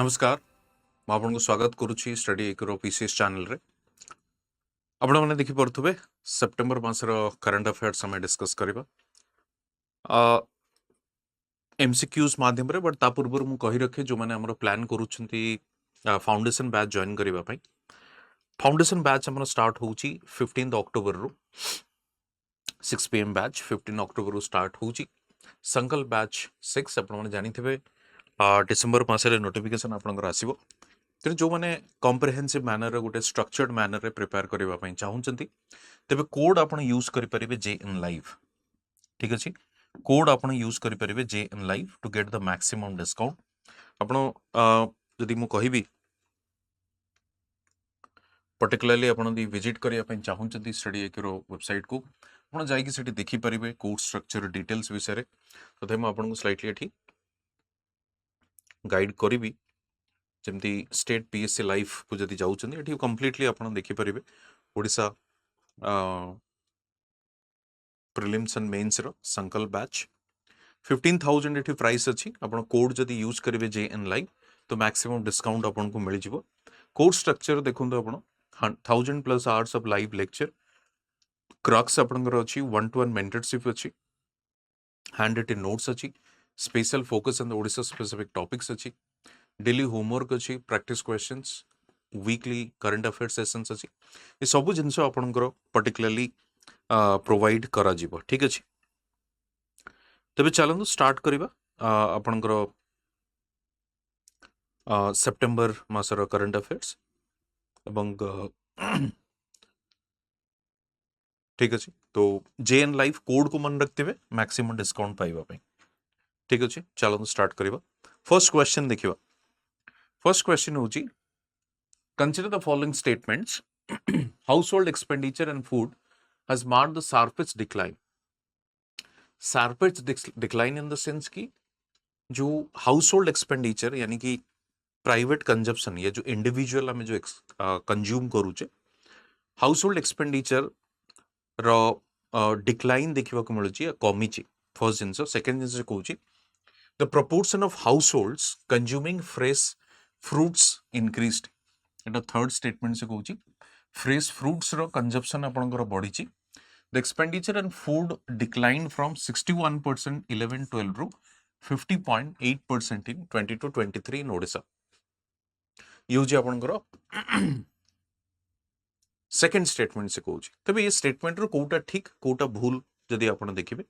नमस्कार आपको स्वागत करुच्ची स्टडी इक्यू पीसीएस चैनल रे आपण मैंने देखि पड़ुवे सेप्टेम्बर मासर करंट अफेयर्स आम डिस्कस करवा एमसीक्यूज माध्यम रे बट ता पूर्व मु कहि रखे जो मैंने हमर प्लान करूछंती फाउंडेशन बैच जॉइन करबा पई फाउंडेशन बैच हमर स्टार्ट होउची 15 अक्टोबर रु 6 pm बैच 15 अक्टोबर रु स्टार्ट होउची संकल्प बैच 6 आपण माने जानि थिबे डिसेंबर मासरे नोटिफिकेशन आपनकर आसीबो तेरे जो मैंने कॉम्प्रिहेंसिव मैनर गोटे स्ट्रक्चर्ड मैनर रे प्रिपेयर करबा पई चाहउचंती तेबे कोड आपण यूज करि परिबे जे इन लाइव ठीक अछि कोड आपण यूज करि परिबे जे in live to get the maximum discount आपण जदि मु कहिबी पर्टिकुलरली आपण दी विजिट करिया पई चाहउचंती स्टडी एक्यूरो वेबसाइट को आपण जाई कि सेठी देखि परिबे कोड स्ट्रक्चर डिटेल्स विषय रे तथे मु आपण को स्लाइटली एठी गाइड करिबी जमती स्टेट पीएससी लाइफ को जदि जाउचंदी एठी कंप्लीटली आपण देखि परिबे ओडिशा प्रिलिम्स एंड मेंस रो संकल्प बैच 15,000 एठी प्राइस अछि आपण कोड जदि यूज करिवे जे इन लाइव तो मैक्सिमम डिस्काउंट आपण को मिल जिवो कोड स्ट्रक्चर देखुंतो आपण 1000 plus hours of live lecture crux आपनकर अछि 1-to-1 मेंटरशिप अछि हैंड रिटन नोट्स अछि special focus on the Odisha specific topics अछि डेली होमवर्क अच्छी practice questions weekly current affair sessions अच्छी ये सब जिनस आपनकर पर्टिकुलरली प्रोवाइड करा जीवो ठीक अछि तबे चलंतु स्टार्ट करबा आपनकर सेप्टेम्बर मासर करंट अफेयर्स एवं ठीक अछि तो जेएन लाइफ कोड को मन रखते मैक्सिमम डिस्काउंट पाइबा पे ठीक अछि चलंतु स्टार्ट करबा फर्स्ट क्वेश्चन देखिबा फर्स्ट क्वेश्चन होची consider the following statements household expenditure and food has marked the sharpest decline in the sense कि जो household expenditure यानी कि private consumption या जो individual हमें जो consume करूचे household expenditure रो decline देखिबा को मिलुची कमिची फर्स्ट जिंस सेकंड जिंस कहूची the proportion of households consuming fresh fruits increased एटा थर्ड स्टेटमेंट से कहूची फ्रेश फ्रूट्स रो कंजप्शन आपनकर बढ़ीची the expenditure and food decline from 61% 11-12 रु 50.8% इन 22-23 इन ओडिशा यूजी आपनकर सेकंड स्टेटमेंट से कहूची तबे ये स्टेटमेंट रो कोटा ठीक कोटा भूल जदी आपण देखिबे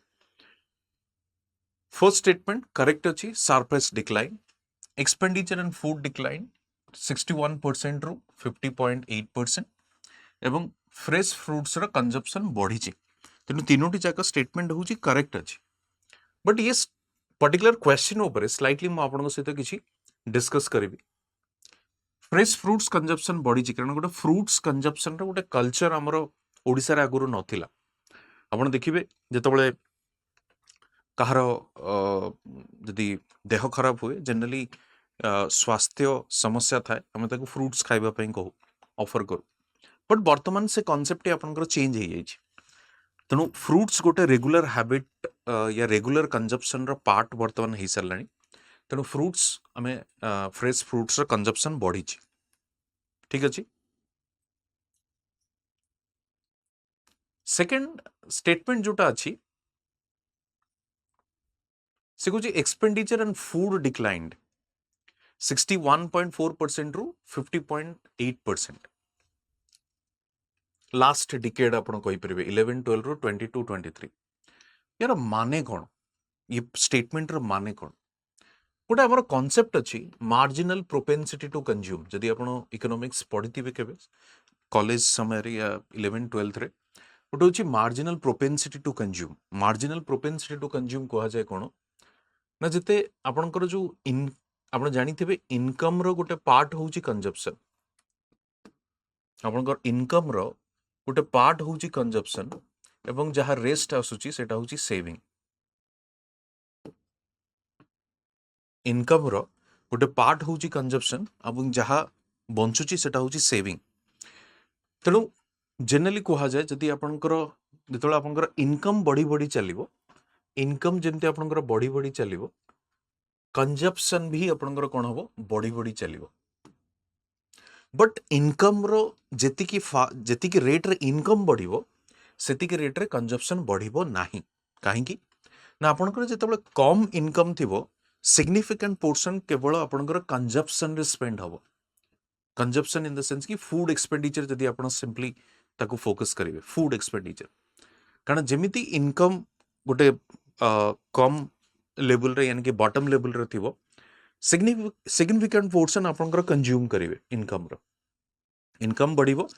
फर्स्ट स्टेटमेंट करेक्ट अछि sharpest decline expenditure and food decline 61% रु 50.8% एवं फ्रेश फ्रूट्स रो कंजप्शन बढ़ी तेणु तीनोटी जाक स्टेटमेंट होची करेक्ट अछि बट ये पर्टिकुलर क्वेश्चन ऊपर स्लाइटली मु आपन सहित किछि डिस्कस करिवि फ्रेश फ्रूट्स कंजप्शन बढ़ी कारण गोटे फ्रूट्स कंजप्शन रो गोटे कल्चर हमरो ओडिसा रे आगुरु नथिला आपण देखिबे जतबळे कहार जदि देह खराब हुए जनरली स्वास्थ्य समस्या थाए हमें ताको फ्रूट्स खाइबा पई कहू ऑफर करू बट वर्तमान से कांसेप्ट आपनकर चेंज हो जाइए तेणु फ्रूट्स गोटे रेगुलर हैबिट या रेगुलर कंजप्शन रो पार्ट वर्तमान हो सारानी तेणु फ्रूट्स आमे फ्रेश फ्रूट्स रो कंजप्शन बढ़ी ठीक अछि सेकंड स्टेटमेंट जोटा अछि से कुछ एक्सपेंडिचर एंड फूड डिक्लाइंड 61.4% रु 50.8% लास्ट डिकेड आपण कहि परिबे 11-12 रु 22-23 यार माने कोन ये स्टेटमेंट रो माने कोन गोटे हमर कांसेप्ट अछि मार्जिनल प्रोपेंसिटी टू कंज्यूम जदि आपण इकोनॉमिक्स पढिथिबे केबे कॉलेज समय रे या 11-12 रे गोटे अछि मार्जिनल प्रोपेंसिटी टू कंज्यूम कहा जाय कोन ना जते आपनकर जो आपण जानिथिबे इनकम रो गोटे पार्ट होउची कंजप्शन आपनकर इनकम रो गोटे पार्ट होउची कंजप्शन एवं जहा रेस्ट आसुची सेटा होउची सेविंग इनकम रो गोटे पार्ट होउची कंजप्शन एवं जहा बंचुची सेटा होउची सेविंग तेणु जनरली कहा जाय जदि आपनकर जेतोला आपनकर इनकम बढ़ी बढ़ी चलिवो इनकम जेंते आपनकर बढ़ी बढ़ी चलिवो कंजप्शन भी आपनकर कोन हबो बॉडी बॉडी चलिबो बट इनकम रो जेतिकी रेट रे इनकम बढ़िबो सेतिकी रेट रे कंजप्शन बढ़िबो नाही काहे की ना आपनकर जेतबे कम इनकम थिबो सिग्निफिकेंट पोर्शन केवल आपनकर कंजप्शन रे स्पेंड हबो कंजप्शन इन द सेंस की फूड एक्सपेंडिचर जदि आपण सिंपली ताको फोकस करिवे फूड एक्सपेंडिचर कारण जेमिति इनकम गोटे कम लेवल रे यानी कि बॉटम लेवल रे थिबो सिग्निफिकेंट पोर्शन आपनकर कंज्यूम करिवे इनकम बढ़िबो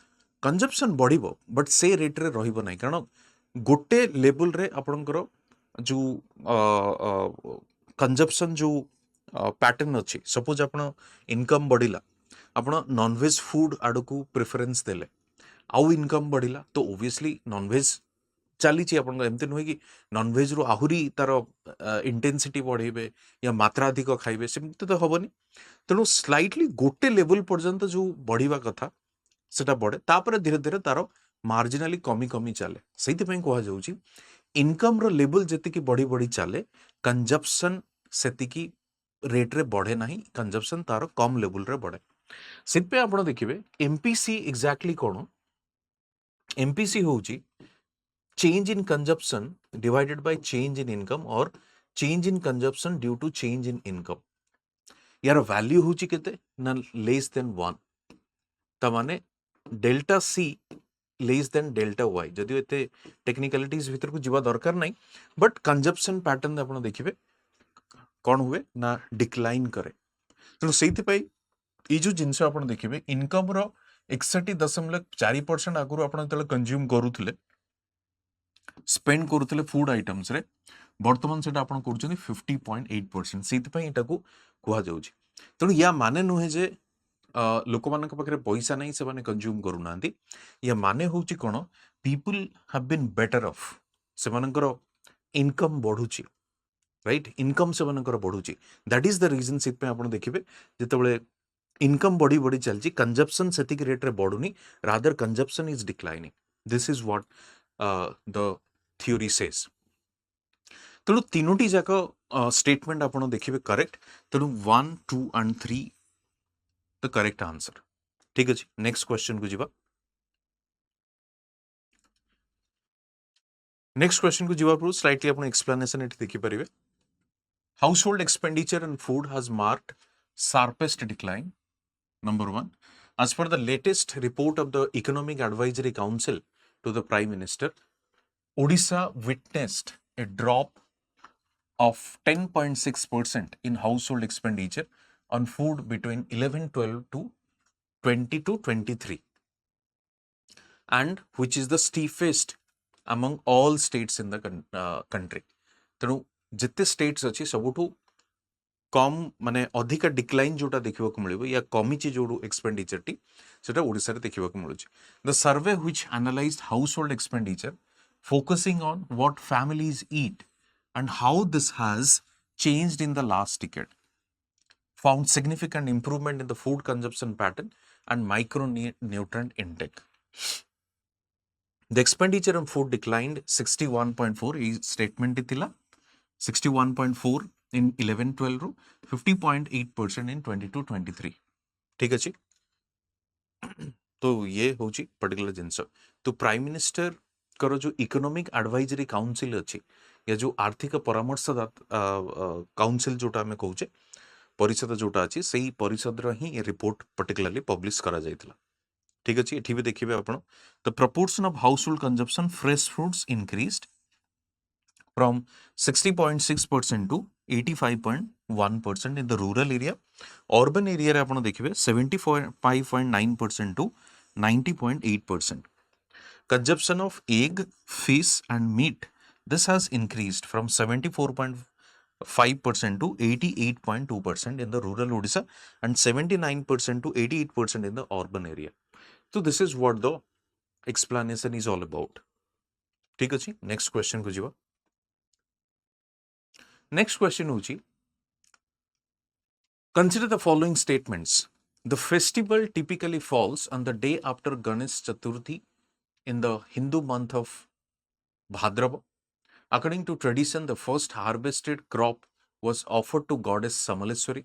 कंजप्शन बढ़िबो बट से रेट रे रहिबो नै कारण गोटे लेवल रे आपनकर जो कंजप्शन जो पैटर्न अच्छी सपोज आपण इनकम बढ़िला आपण नॉनवेज फूड आड़ को प्रेफरेंस देले आउ इनकम बढ़िला तो ओबियसली नॉनवेज चली एमती नुहे कि नॉनवेज रु आहुरी तार इंटेंसिटी बढ़ेबे या मात्रा अधिक खाइबे सेमती तो हबनी तेणु स्लाइटली गोटे लेवल पर्यंत जो बढ़िया कथा सेटा बढ़े तापर धीरे धीरे तार मार्जिनाली कमी कमी चले से कह जाउची इनकम रो लेवल जेतिकी बढ़ी बढ़ी चले कंजप्शन सेतिकी रेट रे बढ़े नहीं कंजप्शन तार कम लेवल रे बढ़े सिर्फ आप देखिए एमपीसी एक्जाक्टली कौन एमपीसी होची change in consumption divided by change in income और change in consumption due to change in income यार वैल्यू होची केते ना लेस देन 1 ता माने delta C less than delta Y जदियो एते टेक्निकलिटीज भीतर को जीवा दरकार नहीं बट कंजप्शन पैटर्न आप देखिए कौन हुए ना डिक्लाइन करे तेणु से ये जो जिनस आप देखिए इनकम रो 61.4% आगु आप कंज्यूम करुले स्पेंड करुले फूड आइटम्स रे बर्तमान से आप 50.8% से कह जाऊँ तेणु या माने नुहे जे लोक मान पाखे पैसा नहीं से कंज्यूम करूना या माने हूँ कौन people have been better off से इनकम बढ़ुची राइट इनकम से बढ़ुची दैट इज द रीजन से आप देखिए जिते इनकम बढ़ी बढ़ी चलती कंजप्शन से रेट रे बढ़ुनी rather consumption is declining this is what the theory says तेणु तीनोटी जाक स्टेटमेंट आप देखिए करेक्ट तेणु 1 2 एंड 3 द करेक्ट आंसर ठीक अच्छे नेक्स्ट क्वेश्चन को जीवा नेक्स्ट क्वेश्चन को जीवा पूर्व स्लाइटली आप एक्सप्लेनेशन एटी देखि परिबे household expenditure and food has marked sharpest decline Number 1, as per the latest report of the Economic Advisory Council to the Prime Minister, Odisha witnessed a drop of 10.6% in household expenditure on food between 11-12 to 20-23, and which is the steepest among all states in the country. तेणु जिते states अच्छी सबुठु कम माने अधिका decline जोटा देखिबा को मिलिबो या कमिची जोडू एक्सपेंडिचर टी सेटा ओडिसा रे देखिबा को मिलुची the survey which analysed household expenditure focusing on what families eat and how this has changed in the last decade found significant improvement in the food consumption pattern and micronutrient intake the expenditure on food declined 61.4 ई statement थिला 61.4 in 11-12 ru 50.8% in 22-23 ठीक अच्छे तो ये हूँ particular जिनस तो prime minister कर जो इकोनॉमिक एडवाइजरी काउंसिल अच्छी या जो आर्थिक परामर्श काउंसिल जोटा आम कहे परिषद जोटा अच्छी से ही परिषद ही ये रिपोर्ट पर्टिकुलरली पब्लिश करा जायतिला ठीक अच्छे ये भी देखिए आप the proportion of household consumption fresh fruits increased from 60.6% to 85.1% in the rural area. Urban area रे आपण देखिबे 75.9% to 90.8%. Consumption of egg, fish and meat, this has increased from 74.5% to 88.2% in the rural Odisha and 79% to 88% in the urban area. So this is what the explanation is all about. ठीक अछि next question को जीवा Next question Uchi. Consider the following statements. The festival typically falls on the day after Ganesh Chaturthi in the Hindu month of Bhadrava. According to tradition, the first harvested crop was offered to goddess Samaleswari.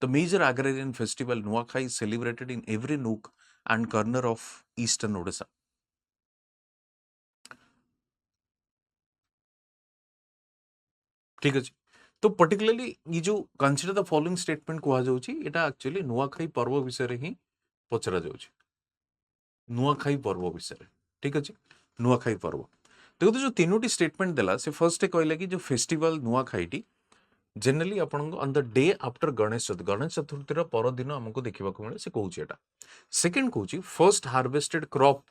The major agrarian festival Nuakhai is celebrated in every nook and corner of eastern Odisha. ठीक अछि तो particularly ये जो consider the following statement कुहा जाउची एटा actually Nuakhai पर्व विषय रे ही पचरा जाउची नुआखाई पर्व विषय रे ठीक अछि नुआखाई पर्व देखो जो तीनोटी स्टेटमेंट देला से फर्स्ट कहला कि जो फेस्टिवल नुआखाईटी जनरली आपन on the day after Ganesh Chaturthi रो पर दिन हमको देखिबा को मिले से कहूची एटा सेकंड कहूची फर्स्ट हार्वेस्टेड क्रॉप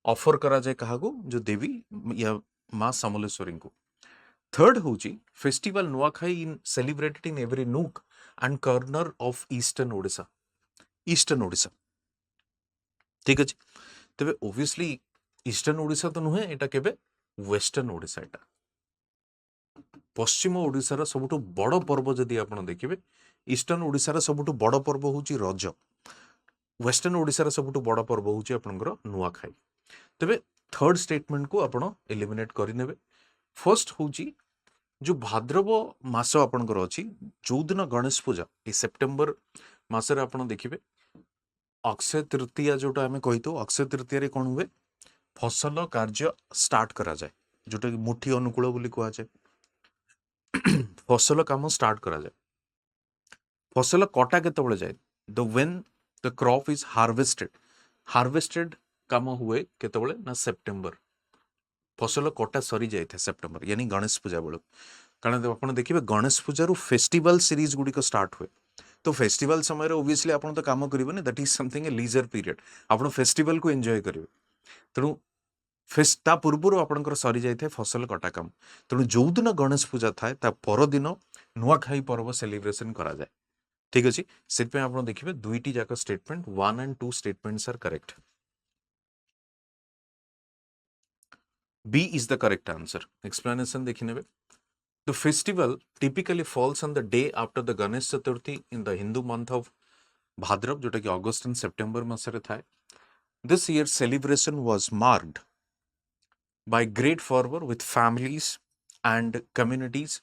ऑफर करा जाय काहा को जो देवी या मां समलेश्वरी को थर्ड होची festival Nuakhai in celebrated in every nook and corner of eastern Odisha ठीक अछि तबे ऑब्वियसली ईस्टर्न ओडिशा तो नुहे एटा केबे वेस्टर्न ओडिशा एटा पश्चिम ओडिशा रा सबटु बड़ पर्व जदि आपण देखिबे ईस्टर्न ओडिशा रा सबटु बड़ पर्व होची रज वेस्टर्न ओडिशा रा सबटु बड़ पर्व होची आपनकर नुआखाई तबे थर्ड स्टेटमेंट को आपण एलिमिनेट करि नेबे फर्स्ट होची जो भाद्रव मास आपनकर अछि जो दिन गणेश पूजा ए सेप्टेम्बर मास रे आपण देखिबे अक्षय तृतीया जोटा हमें कहितो अक्षय तृतीया रे कोन हुए फसल कार्य स्टार्ट करा जाए जोटा कि मुठी अनुकूल बोली कहा जाए फसल काम स्टार्ट करा जाए फसल कटा केतेबेले जाए the when the crop is harvested काम हुए केतेबेले ना सेप्टेम्बर फसल कटा सरी जाए थे सेप्टेम्बर यानी गणेश पूजा बेलू कारण आप देखिए गणेश पूजा फेस्टिवल सीरीज गुड़िक स्टार्ट हुए तो फेस्टिवल समय ओबियसली आप तो काम करेंगे that is something a leisure period आप फेस्टिवल को एंजॉय करेंगे तेणु ता पूर्व आपंकर सरी जाए फसल कटा काम तेणु जो दिन गणेश पूजा थाए ता पर दिन नुआखाई पर्व सेलिब्रेशन करा जाए ठीक अच्छे से आप देखिए दुईटी जाक statement 1 and 2 statements are correct B is the correct answer. Explanation देखी नेबे. The festival typically falls on the day after the Ganesh Chaturthi in the Hindu month of Bhadrav, जोटा कि August and September मासरे थाए. This year's celebration was marked by great fervor with families and communities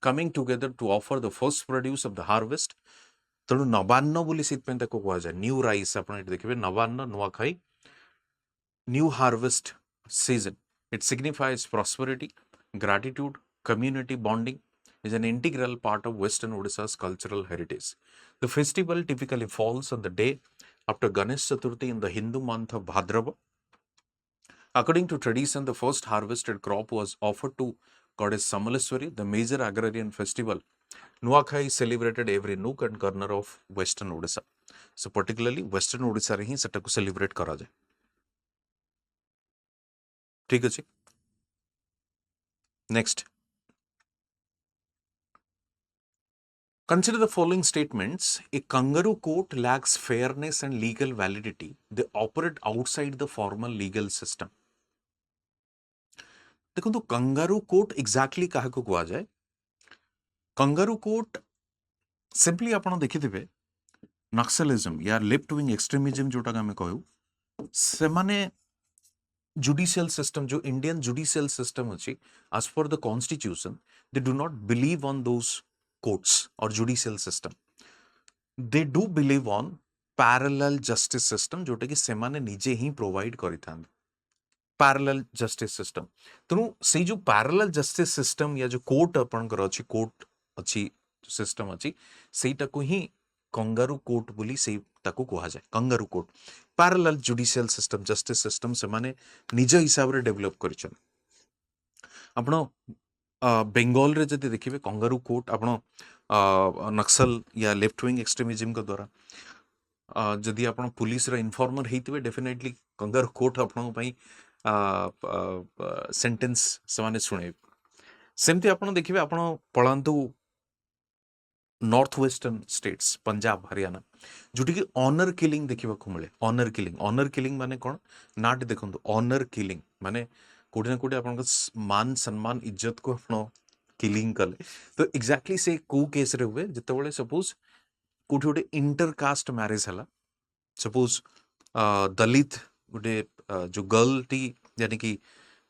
coming together to offer the first produce of the harvest. तेणु नवान्न बोली सितपें ताको कहा जाए new rice आपण एटी देखिबे नवान्न Nuakhai new harvest season. It signifies prosperity, gratitude, community bonding, is an integral part of Western Odisha's cultural heritage. The festival typically falls on the day after Ganesh Chaturthi in the Hindu month of Bhadrava. According to tradition, the first harvested crop was offered to goddess Samaleswari, the major agrarian festival. Nuakhai is celebrated every nook and corner of Western Odisha. So particularly Western Odisha रे ही सेटा को celebrate करा जाए ठीक अच्छे next Consider the following statements. A kangaroo court lacks fairness and legal validity. They operate outside the formal legal system. देखो तो kangaroo court exactly काहे को कहा जाए कंगारू कोर्ट सिंपली आपण देखिथिबे नक्सलिज्म या लेफ्ट विंग एक्सट्रीमिज्म जोटा हमें कहू से माने जुडिशियल सिस्टम जो इंडियन जुडिशियल सिस्टम अच्छी as per the constitution they do not believe on those courts or judicial system they do believe on parallel justice system जोटा कि से माने निजे ही प्रोवाइड करिथान parallel justice system तेणु से जो parallel justice system या जो कोर्ट आपनकर अच्छी कोर्ट अच्छी सिस्टम अच्छी सेटा को ही कंगारू कोर्ट बोली से ताको कहा जाए kangaroo court parallel judicial system justice system से माने निज हिसाब रे डेवलप करिछन आपण बेंगल रे जति देखिबे कंगारू कोर्ट आपण नक्सल या लेफ्ट विंग एक्सट्रीमिज्म के द्वारा जदि आपण पुलिस रे इन्फॉर्मर हेतिबे डेफिनेटली कंगारू कोर्ट आपण पई सेंटेंस समाने सुने सेमती आपण देखिबे आपण पळांतु north western states Punjab Haryana जोटी कि ऑनर किलिंग देखा मिले ऑनर किलिंग माने कौन नाट देखो ऑनर किलिंग माने कोटी ना कोटी आप मान सम्मान इज्जत को आप किलिंग कले तो एक्जाक्टली से को केस रे हुए जिते बड़े सपोज कोटी गोटे इंटरकास्ट मैरिज है सपोज दलित गोटे जो गर्ल टी यानी कि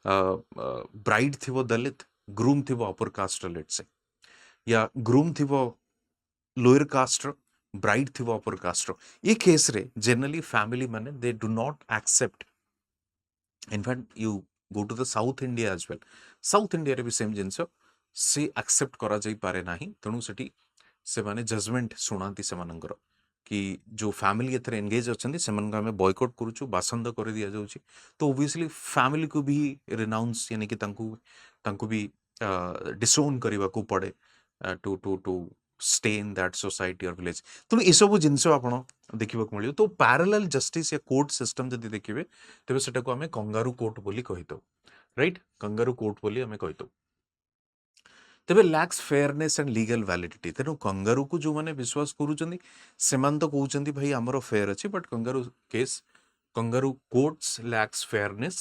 ब्राइड थी दलित ग्रूम थी अपर कास्ट लेट से या ग्रूम थिबो लोअर कास्ट रो ब्राइड थिबो अपर कास्ट रो ये केस रे जनरली फैमिली माने they do not accept in fact you go to the South India as well South India रे भी सेम जिंस से एक्सेप्ट करा जाई पारे नाही तेणु सेठी से माने जजमेंट सुनाती से मानकर कि जो फैमिली एथरे एंगेज अछंती सेमन का हमें बॉयकॉट करूछु बासंद कर दिया जाउची तो ऑब्वियसली फैमिली को भी रिनाउंस यानी कि तांकु भी डिसोन करबा को पड़े to stay in that society और विलेज तो ये सब जिनस आपण देखा मिले तो पैरेलल जस्टिस या कोर्ट सिस्टम जदि देखिए तेज सेटा को आम कंगारू कोर्ट बोली कहीथो राइट कंगारू कोर्ट बोली आम कहीथो तेबे lakhs fairness and legal validity तेणु कंगारू को जो मैंने विश्वास करूछंती सेमान तो कहउछंती भाई हमरो फेयर अछि but kangaroo case kangaroo courts lacks fairness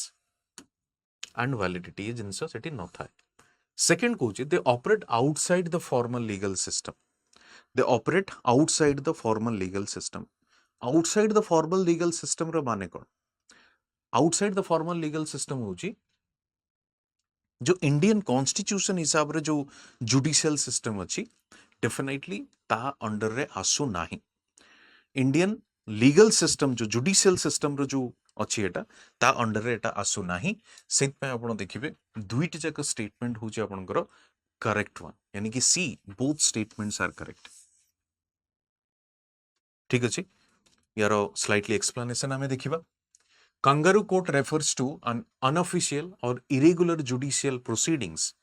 and validity ये जिनस सेठी न थाए सेकंड कहउछि they operate outside the formal legal system they operate outside the formal legal system outside the formal legal system रो माने कोन outside the formal legal system होउछि जो इंडियन कॉन्स्टिट्यूशन हिसाब रे जो जुडिशियल सिस्टम अच्छी डेफिनेटली ता अंडर रे आसु नाही इंडियन लीगल सिस्टम जो जुडिशियल सिस्टम रो जो अच्छी एटा ता अंडर रे एटा आसु नाही सेत पे आपण देखिबे दुईटी जाक स्टेटमेंट होची आपनकर करेक्ट वन यानी कि C both statements are correct ठीक अछि यारो स्लाइटली एक्सप्लेनेशन हमें देखिबा Kangaroo court refers to an unofficial or irregular judicial proceedings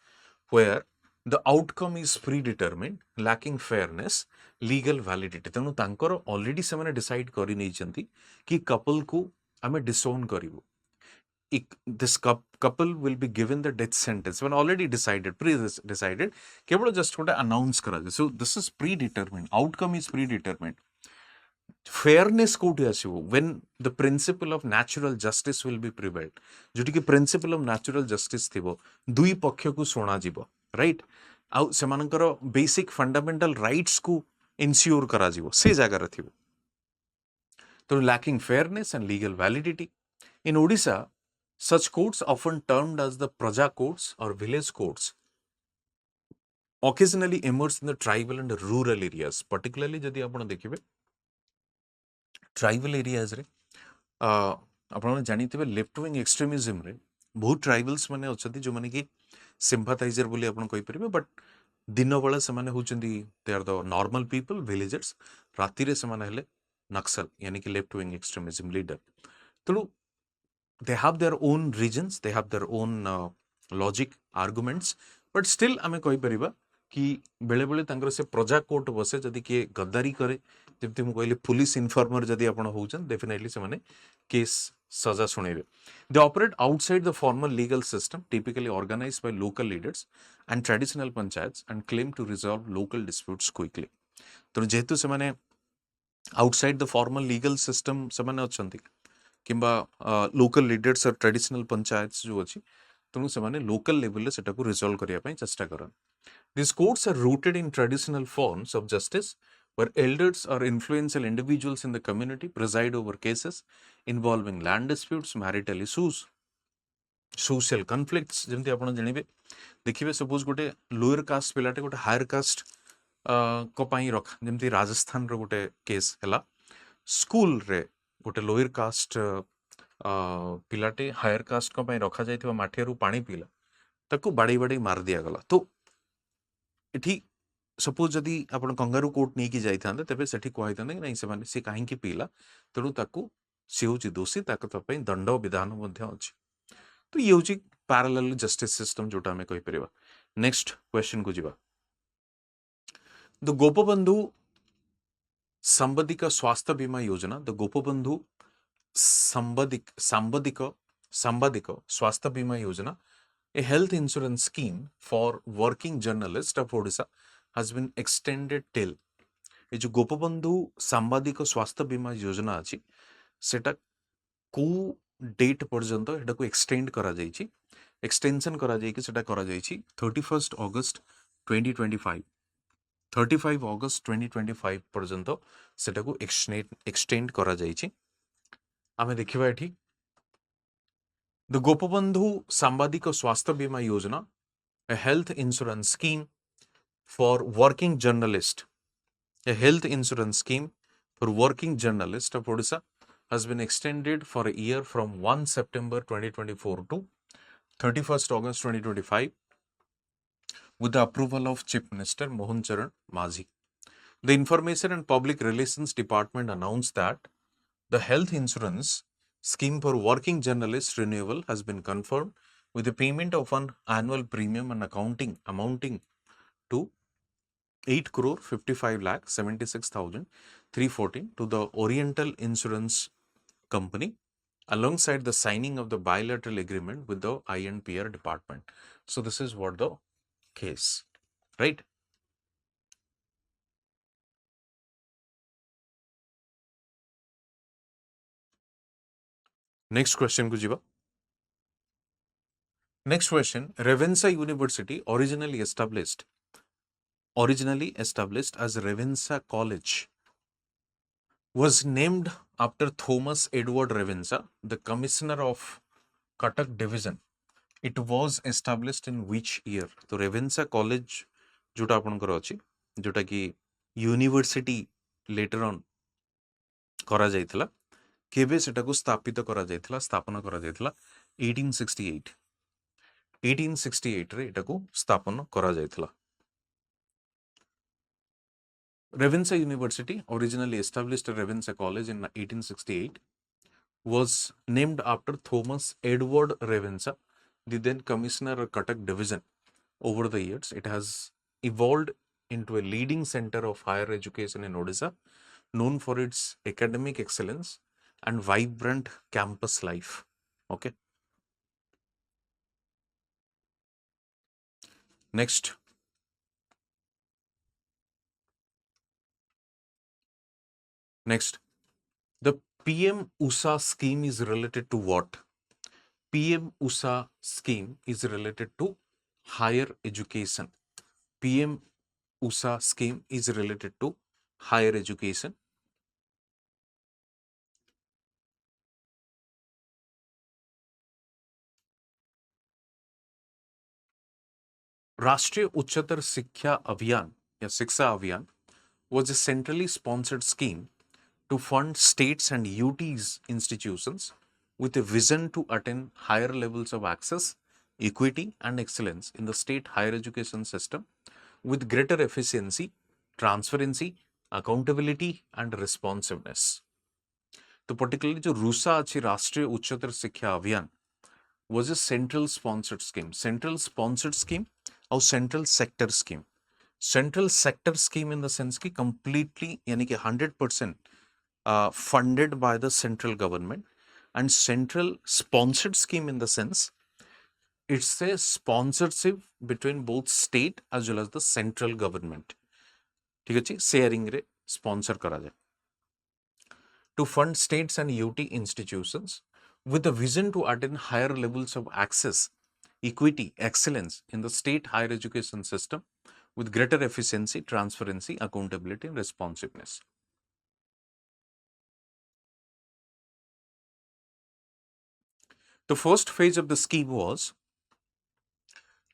where the outcome is predetermined, lacking fairness, legal validity. तेणु तांकर ऑलरेडी से मैंने डिसाइड करी नहीं चंती कि कपल को हमें डिसोन करिवो this couple will be given the death sentence when already decided pre-decided केवल just गोटे announce करा जाए so this is predetermined outcome is predetermined fairness कोठी आसीबो when the principle of natural justice will be prevailed जोटी कि principle of natural justice थिबो दुई पक्ष को सुना जीवो राइट आउ सेमानकर बेसिक फंडामेंटल राइट्स को इंश्योर करा जीवो से जगह रे थिबो तो lacking fairness and legal validity in Odisha such courts often termed as the praja courts or village courts occasionally emerge in the tribal and rural areas particularly जदि आपण देखिबे ट्राइबल एरियाज रे आपण जानिथिबे लेफ्ट विंग एक्सट्रीमिज्म रे बहुत tribals माने अछथि जो माने कि सिंपैथाइजर बोली आपण कहि परिबे बट दिन बेला से माने होचंदी they are the normal people villagers राति रे से माने हेले नक्सल यानी कि लेफ्ट विंग एक्सट्रीमिज्म लीडर तणु they have their own reasons they have their own logic arguments but still आमे कहि परिबा कि बेले बेले तांकर से प्रजा कोर्ट बसे जदि के गद्दारी करे जबति मु कहली पुलिस इन्फॉर्मर जदि आपण होउछन डेफिनेटली से माने केस सजा सुनेबे they operate outside the formal legal system typically organised by local leaders and traditional panchayats and claim to resolve local disputes quickly तो जेहेतु से माने outside the formal legal system से माने अछंती किंबा लोकल लीडर्स और ट्रेडिशनल पंचायत्स जो अछि तेणु से माने लोकल लेवल रे सेटा को रिजॉल्व करिया पई चेष्टा करन These courts are rooted in traditional forms of justice where elders or influential individuals in the community preside over cases involving land disputes, marital issues, social conflicts. जेमती आपण जणिबे देखिबे सपोज गोटे lower caste पिलाटे गोटे higher caste को पई रख जेमती राजस्थान रो गोटे case हला school रे गोटे लोअर कास्ट पिलाटे हायर कास्ट को पई रखा जायथिबा माठियारू पानी पीला ताको बाड़ी बाड़ी मार दिया गला तो एठी सपोज जदि आपण कंगारू कोर्ट नहीं की जाइथांते तबे सेठी कहैथांते कि नहीं से माने से काहे की पीला तेणु ताकू से होची दोषी ताको तपई दंड विधान मध्य अछि तो ये होची पैरेलल जस्टिस सिस्टम जोटा हमें कहि परिबा नेक्स्ट क्वेश्चन को जिबा द गोपबंधु संबंधिक स्वास्थ्य बीमा योजना द गोपबंधु संबंधिक स्वास्थ्य बीमा योजना A health insurance scheme for working journalists of Odisha has been extended till ये जो गोपबंधु सांबादिक स्वास्थ्य बीमा योजना अछि सेटा को डेट पर्यंत एटा को एक्सटेंड करा जायछि एक्सटेंशन करा जाय कि सेटा करा जायछि 31 अगस्त 2025 35 अगस्त 2025 पर्यंत सेटा को एक्सटेंड करा जायछि आमे देखिबा एठी The Gopabandhu Sambadika Swastha Bima Yojana, a health insurance scheme for working journalist. A health insurance scheme for working journalists of Odisha has been extended for a year from 1 September 2024 to 31st August 2025 with the approval of Chief Minister Mohan Charan Majhi. The Information and Public Relations Department announced that the health insurance scheme for working journalists renewal has been confirmed with the payment of an annual premium and accounting amounting to 8 crore 55 lakh 76,314 to the Oriental Insurance Company alongside the signing of the bilateral agreement with the INPR department. So this is what the case, right? Next question ku jiba. Next question, Ravenshaw University originally established as Ravenshaw College was named after Thomas Edward Ravenshaw, the commissioner of Cuttack division. It was established in which year? तो Ravenshaw College जोटा आपनकर अछि जोटा कि university later on करा जायतिला केबे सेटा को स्थापित करा जायतिला स्थापना करा जायतिला 1868 1868 रे एटा को स्थापना करा जायतिला Ravenshaw University, originally established at Ravenshaw College in 1868, was named after Thomas Edward Ravenshaw, the then Commissioner of Cuttack Division. Over the years, it has evolved into a leading center of higher education in Odisha, known for its academic excellence and vibrant campus life. Okay. Next. The PM-USHA scheme is related to what? PM-USHA scheme is related to higher education. PM-USHA scheme is related to higher education. राष्ट्रीय उच्चतर शिक्षा अभियान या शिक्षा अभियान was a centrally sponsored scheme to fund states and UTs institutions with a vision to attain higher levels of access, equity, and excellence in the state higher education system with greater efficiency, transparency, accountability, and responsiveness. तो particularly जो रूसा अच्छी राष्ट्रीय उच्चतर शिक्षा अभियान was a central sponsored scheme. Central sponsored scheme or central sector scheme. Central sector scheme in the sense कि completely यानी कि 100% funded by the central government, and central sponsored scheme in the sense it's a sponsorship between both state as well as the central government. ठीक है जी, sharing रे sponsor करा जाए to fund states and UT institutions with a vision to attain higher levels of access, equity, excellence in the state higher education system with greater efficiency, transparency, accountability, and responsiveness. The first phase of the scheme was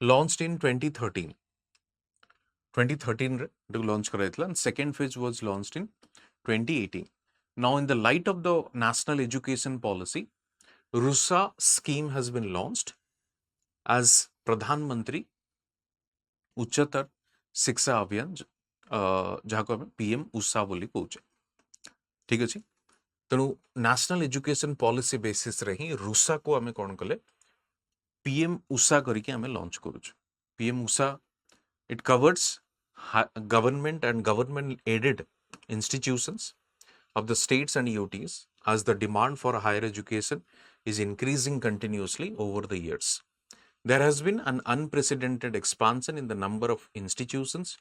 launched in 2013. 2013 to launch करायतला, and second phase was launched in 2018. Now, in the light of the national education policy, RUSA scheme has been launched as Pradhan Mantri Uchchatar Shiksha Abhiyan, जहाँ को हमें PM-USHA बोली कहुचे. ठीक अछि. तेणु national education policy basis रे ही रुसा को हमें कौन कले PM-USHA करके हमें launch करूछु. PM-USHA it covers government and government aided institutions of the states and UTs as the demand for higher education is increasing continuously over the years. There has been an unprecedented expansion in the number of institutions,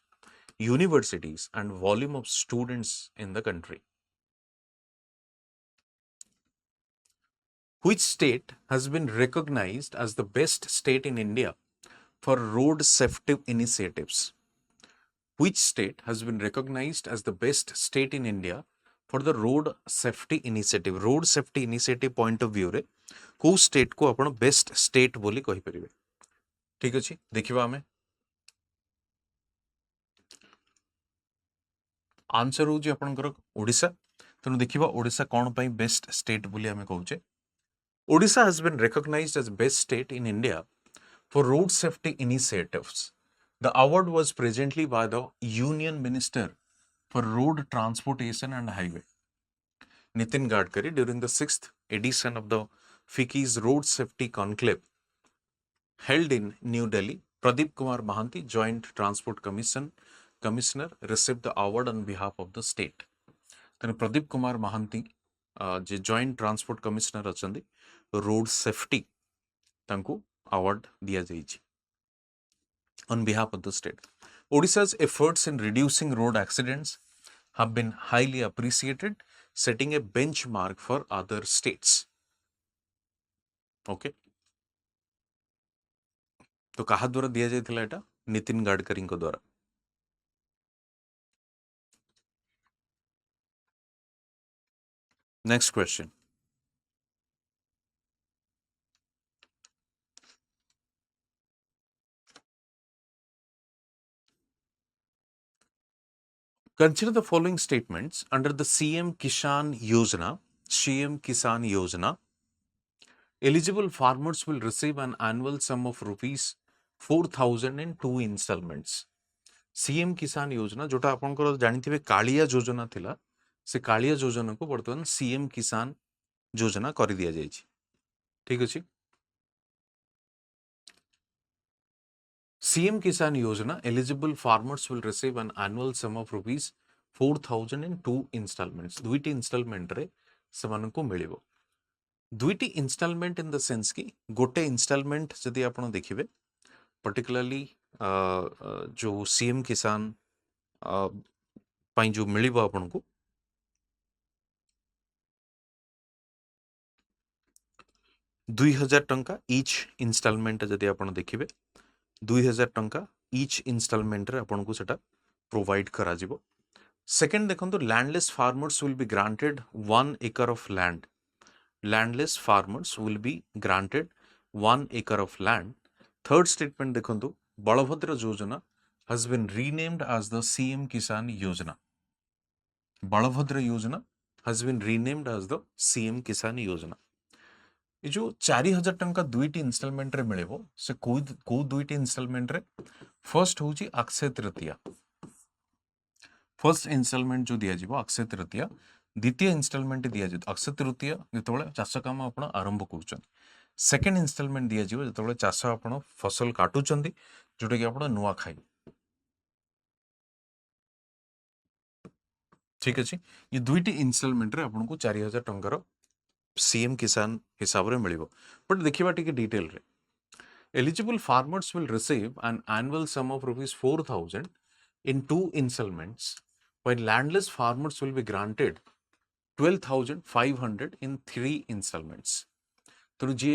universities, and volume of students in the country. Which state has been recognized as the best state in India for road safety initiatives? Which state has been recognized as the best state in India for the road safety initiative? Road safety initiative point of view रे को state को आपण best state बोली कहि परिबे. ठीक अछि, देखिबा हमें आंसर होची आपनकर ओडिशा। तेणु देखिबा ओडिशा कोन पई बेस्ट स्टेट बोली आमे कहूचे। Odisha has been recognized as best state in India for road safety initiatives. The award was presently by the Union Minister for Road Transportation and Highway, Nitin Gadkari, during the 6th edition of the FICCI's Road Safety Conclave held in New Delhi. Pradeep Kumar Mahanti, Joint Transport Commissioner, received the award on behalf of the state. Then Pradeep Kumar Mahanti, जे joint transport commissioner अछंदी road safety तांको award दिया जाइछि on behalf of the state. Odisha's efforts in reducing road accidents have been highly appreciated, setting a benchmark for other states. Okay. तो कहा द्वारा दिया जाइथिला एटा नितिन गडकरी को द्वारा. Next question. Consider the following statements under the CM Kisan Yojana. Eligible farmers will receive an annual sum of rupees 4,000 in 2 installments. CM Kisan Yojana जोटा आपनकर जानिथिबे कालिया योजना थिला से कालिया योजना को वर्तमान CM Kisan योजना करि दिया जाइछि. ठीक अछि. CM Kisan Yojana, eligible farmers will receive an annual sum of rupees 4,000 in 2 installments. दुईटी installment रे सेमानकु मिलिबो. दुईटी installment in the sense कि गोटे installment जदि आपण देखिबे particularly जो CM Kisan पाई जो मिलिबो आपनकु 2,000 टंका each installment जदि आपण देखिबे 2,000 टंका each installment रे आपन को सेटा प्रोवाइड करा जिवो. सेकंड देखंतु landless farmers will be granted 1 acre of land. Landless farmers will be granted 1 acre of land. Third statement देखंतु बलभद्र योजना has been renamed as the CM Kisan Yojana. Balabhadra योजना has been renamed as the CM Kisan Yojana. ये जो 4,000 टंका दुईटी instalment रे मिलेबो से को दुईटी instalment रे फर्स्ट होची अक्षय तृतीया. फर्स्ट इंस्टॉलमेंट जो दिया जीवो अक्षय तृतीया. द्वितीय इंस्टॉलमेंट दिया जितो अक्षय तृतीया जेतोळे चाष काम आपण आरंभ करूछन. सेकंड इंस्टॉलमेंट दिया जीवो जेतोळे चाष आपण फसल काटुचंदी जोटा कि आपण नुआखाई. ठीक अछि. ये दुईटी इंस्टॉलमेंट रे आपण को 4,000 टंका CM Kisan हिसाब रे मिलिबो. बट देखिबा टिके डिटेल रे. Eligible farmers will receive an annual sum of rupees 4,000 in 2 installments, while landless farmers will be granted 12,500 in 3 installments. तो जे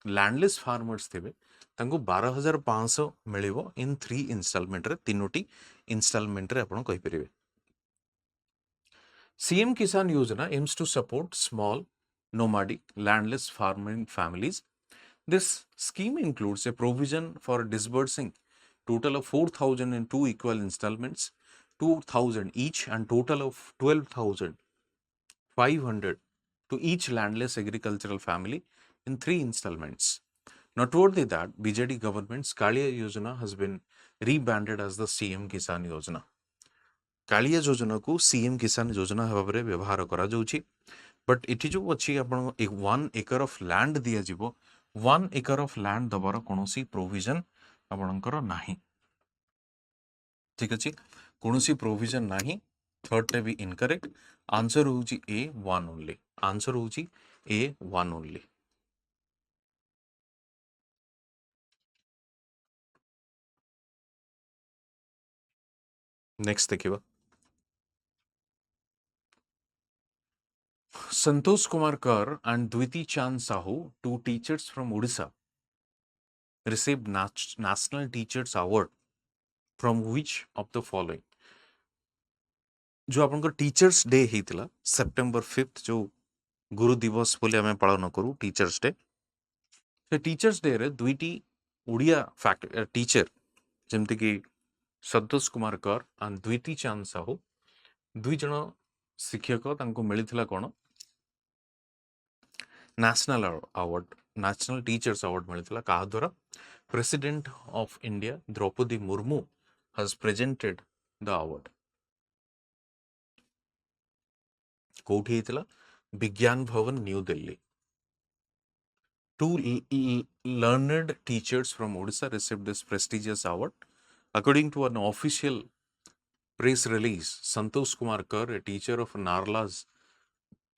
लैंडलेस फार्मर्स थे तांको 12,500 मिलिबो इन 3 installment रे तीनोटी installment रे आपण कहि परिबे. CM Kisan Yojana aims to support small nomadic landless farming families. This scheme includes a provision for disbursing total of 4,000 in 2 equal installments, 2,000 each, and total of 12,500 to each landless agricultural family in 3 installments. Noteworthy that BJD government's Kaliya Yojana has been rebranded as the CM Kisan Yojana. Kaliya योजना को CM किसान योजना भाव में व्यवहार करा जाउछि. But इठी जो अछि आपण 1 acre of land दिया जिवो 1 acre of land दबार कोनोसी प्रोविजन आपणकर नाही. ठीक अछि. कोनोसी प्रोविजन नाही. थर्ड टे भी इनकरेक्ट. आंसर होउछि A1 ओनली. आंसर होउछि A1 ओनली. नेक्स्ट देखिबा. Santosh Kumar Kar and Dwiti Chand Sahu, two teachers from Odisha, received National Teachers Award from which of the following? जो आपन टीचर्स डे हेतिला सेप्टेम्बर 5th जो गुरु दिवस बोले हमें पालन करू टीचर्स डे. से टीचर्स डे रे दुईटी उड़िया टीचर जेमति कि संतोष कुमार कर एंड द्विती चांद साहू दुई जन शिक्षक तांको मिलिथिला कोन national award national teachers award मिलिथिला का द्वारा president of India Droupadi Murmu has presented the award कोठी हेतला Vigyan Bhavan new Delhi Two learned teachers from Odisha received this prestigious award. According to an official press release, Santosh Kumar Kar, a teacher of Narla's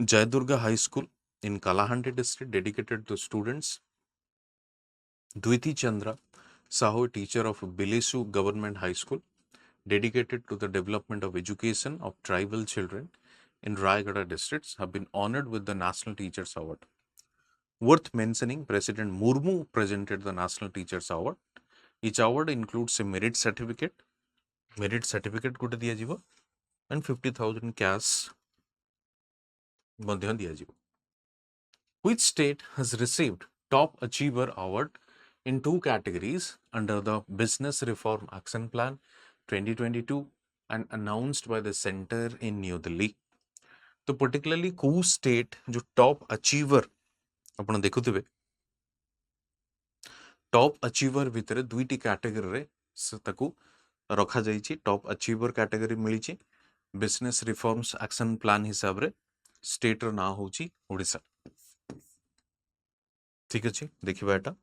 Jayadurga High School in Kalahandi district, dedicated to students. Dwiti Chandra Sahu, a teacher of Bilesu Government High School, dedicated to the development of education of tribal children in Rayagada districts, have been honored with the National Teachers Award. Worth mentioning, President Murmu presented the National Teachers Award. Each award includes a merit certificate गोटे दिया जिवो and 50,000 cash मध्य दिया जिवो. Which state has received Top Achiever Award in two categories under the Business Reform Action Plan 2022 and announced by the Center in New Delhi? तो particularly को state जो Top Achiever आपण देखुथिबे top achiever भितर दुईटी category रे ताकू रखा जाइछि. Top achiever category मिलिछि बिजनेस रिफॉर्म्स एक्शन प्लान हिसाब रे स्टेट रो ना होछि ओडिसा. ठीक अछि देखिबा एटा.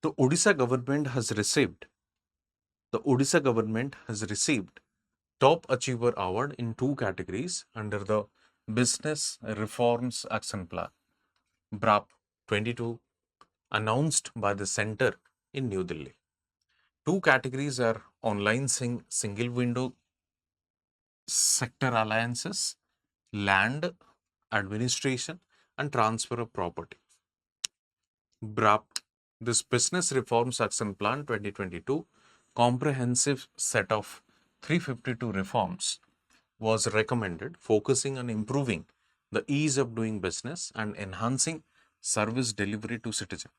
तो Odisha government has received top achiever award in two categories under the business reforms action plan BRAP 22 announced by the center in New Delhi. Two categories are online single window sector alliances, land administration and transfer of property. BRAP, this Business Reforms Action Plan 2022, comprehensive set of 352 reforms was recommended, focusing on improving the ease of doing business and enhancing service delivery to citizens.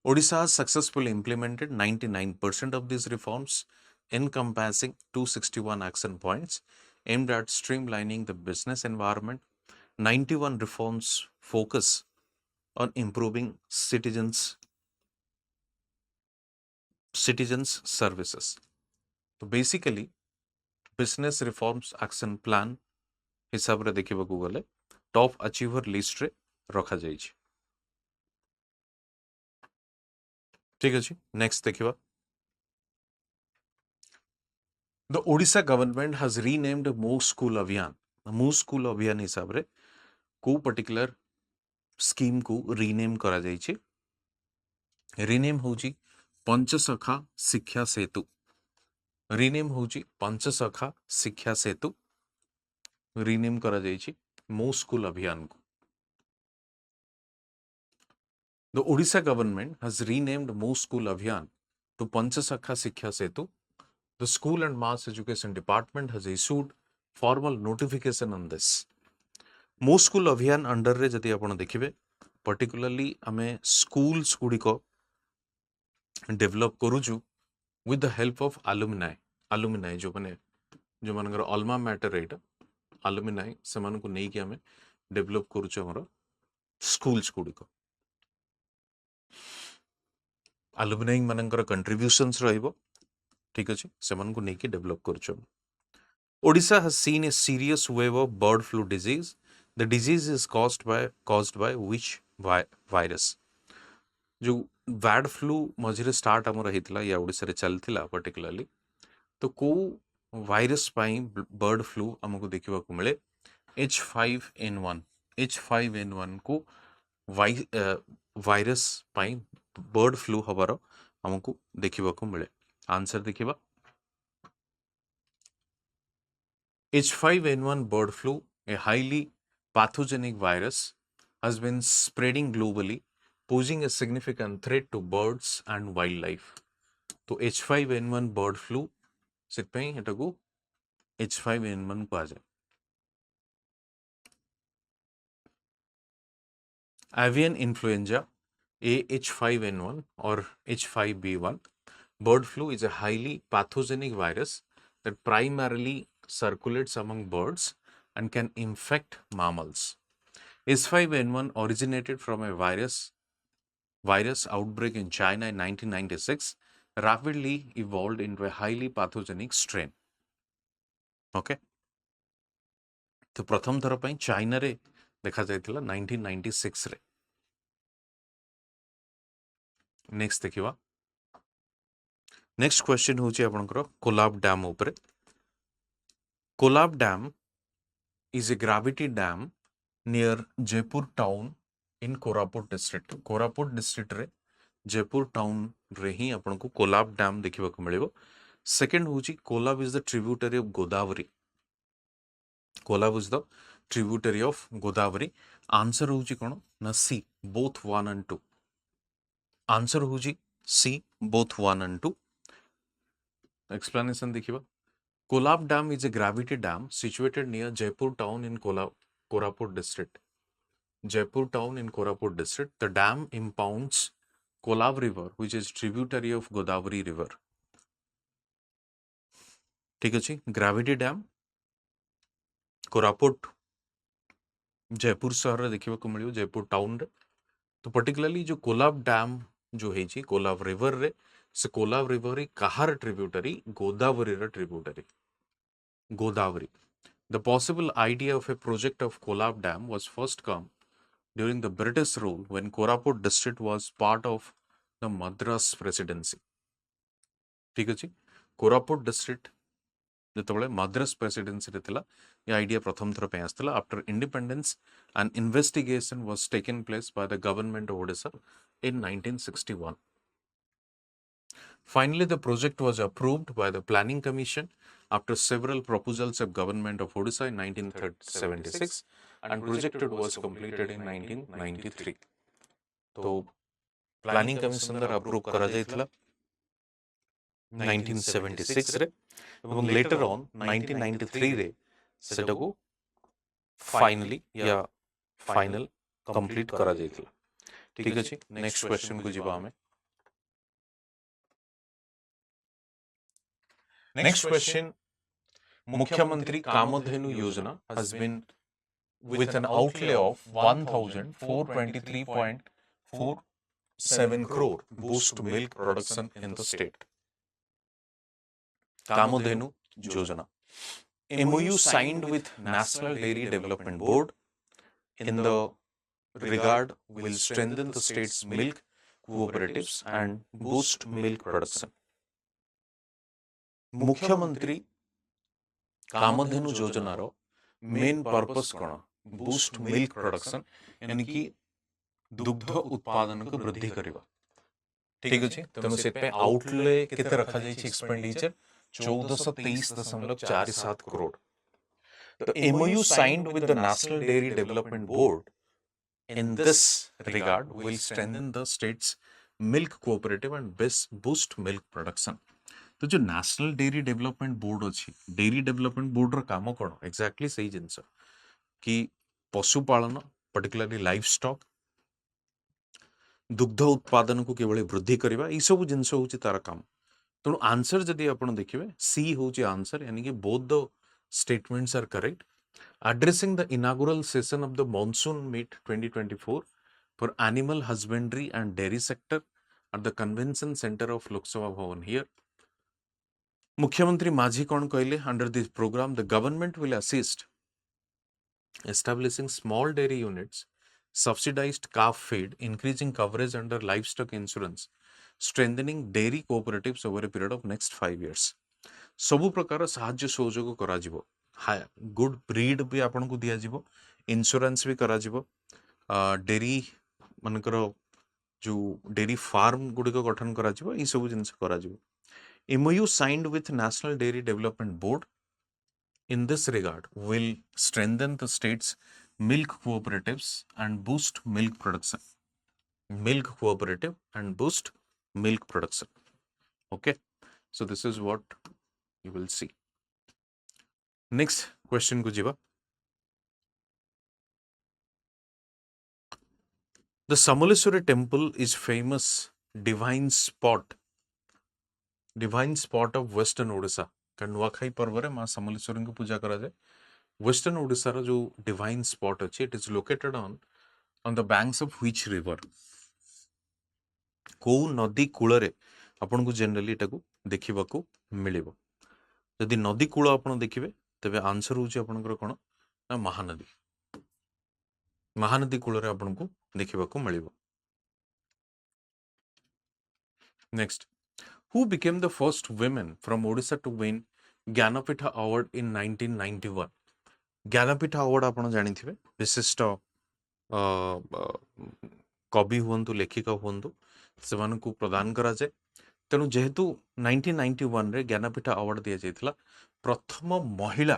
Odisha has successfully implemented 99% of these reforms, encompassing 261 action points aimed at streamlining the business environment. 91 reforms focus on improving citizens' services. So basically, business reforms action plan हिसाब रे देखिबाकू गले top achiever list रे रखा जाइछि. ठीक अछि next देखिबा. The Odisha government has renamed Mo School Abhiyan. Mo School Abhiyan हिसाब रे को पर्टिकुलर स्कीम को रीनेम करा जाइछि. रीनेम होछि पंचसखा शिक्षा सेतु. रीनेम होछि पंचसखा शिक्षा सेतु. रीनेम करा जाइछि मो स्कूल अभियान को. The Odisha government has renamed Mo School Abhiyan to Panchasakha Shiksha Setu. The School and Mass Education Department has issued formal notification on this. Mo School Abhiyan under रे जति आपण देखिबे particularly आमे schools गुडी को develop करूछु with the help of alumni जो माने जो मानकर alma mater एटा alumni समान को नहीं कि आमे develop करूछु हमरो schools गुडी को. alumni मानकर contributions रहिबो. ठीक अछि समान को नहीं कि develop करूछु. Odisha has seen a serious wave of bird flu disease. The disease is caused by which virus? जो bird flu मझिरे स्टार्ट हमर हितला या ओडिसा रे चलथिला पर्टिकुलरली तो को वायरस पाई बर्ड फ्लू हमको देखिबा को मिले H5N1. H5N1 को वायरस पाई बर्ड फ्लू हबार हमको देखिबा को मिले. आंसर देखिबा H5N1 bird flu, a highly pathogenic virus, has been spreading globally, posing a significant threat to birds and wildlife. तो H5N1 bird flu सितपई एटाको H5N1 को आजे. Avian influenza AH5N1 or H5B1 Bird flu is a highly pathogenic virus that primarily circulates among birds and can infect mammals. H5N1 originated from a virus outbreak in China in 1996, rapidly evolved into a highly pathogenic strain. Okay? तो प्रथम थर पर China रे देखा जाइथिला 1996 रे. Next देखिवा. Next question होची आपनकर Kolab dam ऊपर. Kolab dam is a gravity dam near Jaipur town in Koraput district. Koraput district रे जयपुर टाउन रे ही आपन को कोलाब डैम देखिबा को मिलिबो. सेकंड होची Kolab is the tributary of Godavari. Kolab is the tributary of Godavari. Answer होची कोन ना सी बोथ 1 and 2. आंसर होची सी बोथ 1 and 2. एक्सप्लेनेशन देखिबा. Kolab Dam is a gravity dam situated near Jaipur town in Koraput district. Jaipur town in Koraput district. The dam impounds Kolab river, which is tributary of Godavari river. ठीक अछि. Gravity dam Koraput Jaipur शहर रे देखिबा को मिलियो Jaipur town रे. तो particularly जो कोलाब डैम जो है छी कोलाब रिवर रे से कोलाब रिवर री कहार ट्रिब्यूटरी गोदावरी रे tributary Godavari. The possible idea of a project of Kolab Dam was first come during the British rule when Koraput district was part of the Madras presidency. ठीक अछि. कोरापुट डिस्ट्रिक्ट जेतबळे मद्रास प्रेसिडेंसी रे थिला ये आइडिया प्रथम थर पे आस्तला. After independence an investigation was taken place by the government of Odisha in 1961. Finally, the project was approved by the Planning Commission after several proposals of government of Odisha in 1976 and project was completed in 1993. तो Planning Commission द्वारा approve करा जाइथिला 1976 रे এবং later on 1993 रे सेटा को finally या final complete करा जाइथिला. ठीक अछि. नेक्स्ट क्वेश्चन को जिबा हमें. Next question. Mukhyamantri Kamadhenu Yojana has been with an outlay of 1,423.47 crore boost milk production in the state. Kamadhenu Yojana. MOU signed with National Dairy Development Board in the regard will strengthen the state's milk cooperatives and boost milk production. मुख्यमंत्री कामधेनु योजनार main purpose कोन boost milk production यानी कि दुग्ध उत्पादन को वृद्धि करबा. ठीक अछि. तनो से पे आउटले केते रखा जाय छी expenditure 1423.47 crore. The MOU signed with the National Dairy Development Board in this regard will strengthen the state's milk cooperative and boost milk production. तो जो नेशनल डेयरी डेवलपमेंट बोर्ड अच्छी डेयरी डेवलपमेंट बोर्ड रो काम कोन exactly सही जिंस कि पशुपालन particularly life stock दुग्ध उत्पादन को केवल वृद्धि करबा ई सब जिंस होची तार काम. तो आंसर जदी आपण देखिबे सी होची आंसर यानी कि both the statements are correct. Addressing the inaugural session of the monsoon meet 2024 for animal husbandry and dairy sector at the convention centre of Lok Sabha भवन हियर. मुख्यमंत्री माझी कौन कहले under this programme the government will assist establishing small dairy units, subsidized calf feed, increasing coverage under livestock insurance, strengthening dairy cooperatives over a period of next 5 years. सबु प्रकार साहाय्य सहयोग करा जिवो. गुड ब्रीड भी आपन को दिया जिवो, इंश्योरेंस भी करा जिवो, डेयरी मनकर जो डेयरी फार्म गुडी को गठन करा जिवो, ई सब जिंस करा जिवो. MOU signed with National Dairy Development Board in this regard will strengthen the state's milk cooperatives and boost milk production. Milk cooperative and boost milk production. Okay. So this is what you will see. Next question ko jiba. The Samaleswari temple is famous divine spot divine spot of western Odisha कारण नुआखाई पर्व रे मां समलेश्वरी को पूजा करा जाए western Odisha रो जो divine spot अछि it is located on the banks of which river को नदी कूल रे आपन को जनरली एटाको देखिबाको मिलिबो यदि नदी कूल आपन देखिबे तबे आंसर होची आपनकर कोन ना महानदी कूल रे आपन को देखिबाको मिलिबो next who became the first women from Odisha to win Jnanpith award in 1991 Jnanpith award आपण जानिथिबे विशिष्ट कवि हुंतु लेखिका हुंतु सेमानकु प्रदान करा जाय तेणु जेहेतु 1991 रे ज्ञानपीठ अवार्ड दिया जायतिला प्रथम महिला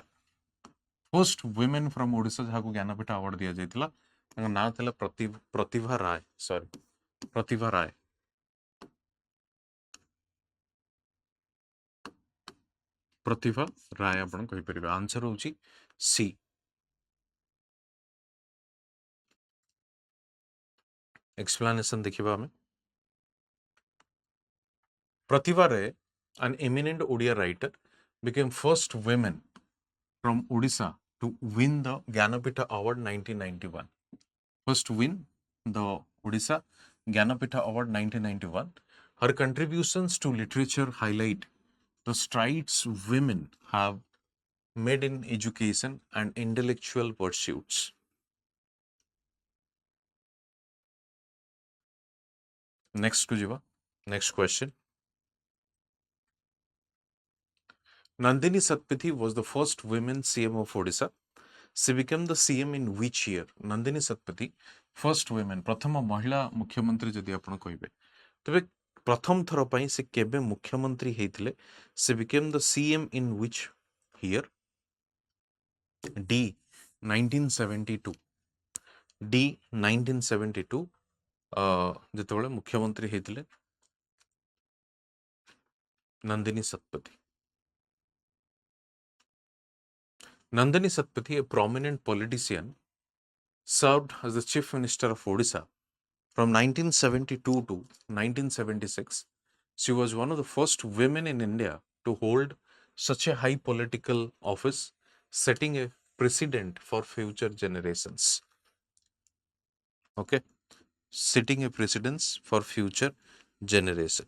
फर्स्ट वुमेन फ्रॉम ओडिशा जहाको ज्ञानपीठ अवार्ड दिया जायतिला तांका नाम थिला प्रतिभा राय सॉरी प्रतिभा राय प्रतिभा राय आपण कहि परिबे आंसर होची सी एक्सप्लेनेशन देखिबा हमें प्रतिभा राय an eminent Odia writer became first women from Odisha to win the Jnanpith Award 1991. First win the Odisha Jnanpith Award 1991. Her contributions to literature highlight the strides women have made in education and intellectual pursuits. Next kujiba. Next question. Nandini Satpathy was the first women CM of Odisha. She became the CM in which year? Nandini Satpathy, first women, प्रथम महिला मुख्यमंत्री जदि आपण कहिबे तबे प्रथम थर पई से केबे मुख्यमंत्री हेतिले से became the CM in which year? D 1972 D 1972 जेतबेले मुख्यमंत्री हेतिले Nandini Satpathy Nandini Satpathy, a prominent politician, served as the Chief Minister of Odisha from 1972 to 1976. She was one of the first women in India to hold such a high political office, setting a precedent for future generations. Okay, setting a precedence for future generation.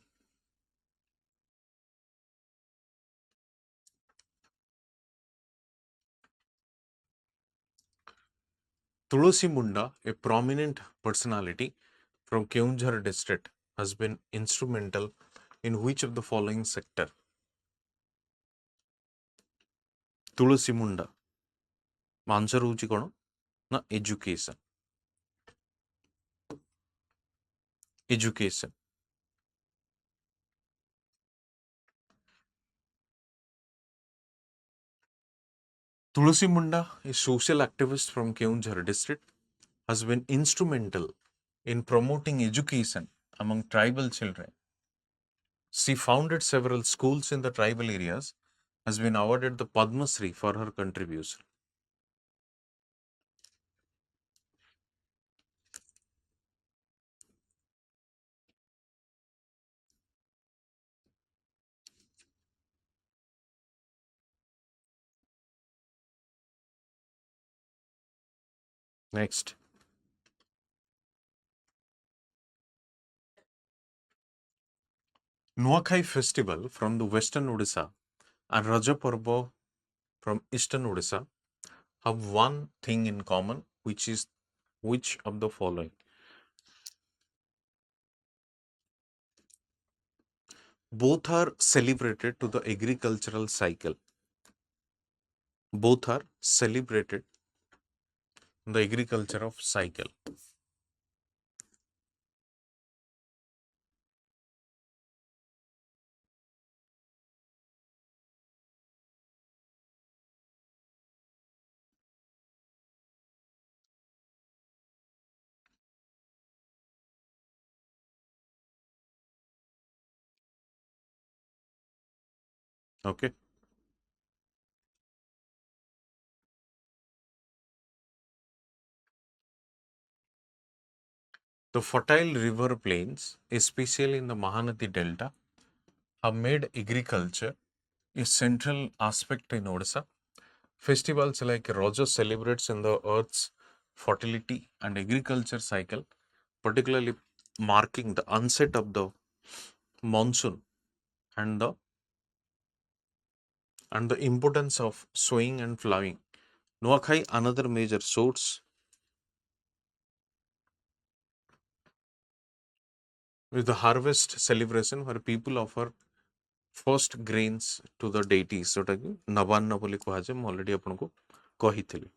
Tulasi Munda, a prominent personality from Keonjhar district, has been instrumental in which of the following sector? Tulasi Munda. Answer होची कोन ना education education Tulsi Munda a social activist from Keonjhar district has been instrumental in promoting education among tribal children. She founded several schools in the tribal areas, has been awarded the Padma Shri for her contribution. Next, Nuakhai festival from the western Odisha and Raja Parva from eastern Odisha have one thing in common, which is which of the following? Both are celebrated to the agricultural cycle. Both are celebrated in the agriculture of cycle. Okay. The fertile river plains, especially in the Mahanadi Delta, have made agriculture a central aspect in Odisha. Festivals like Rojo celebrates in the earth's fertility and agriculture cycle, particularly marking the onset of the monsoon and the importance of sowing and plowing. Nuakhai, another major source, with the harvest celebration where people offer first grains to the deities. So, Navanna boli kuhaje, ମୁଁ already ଆପଣଙ୍କୁ କହିଥିଲି.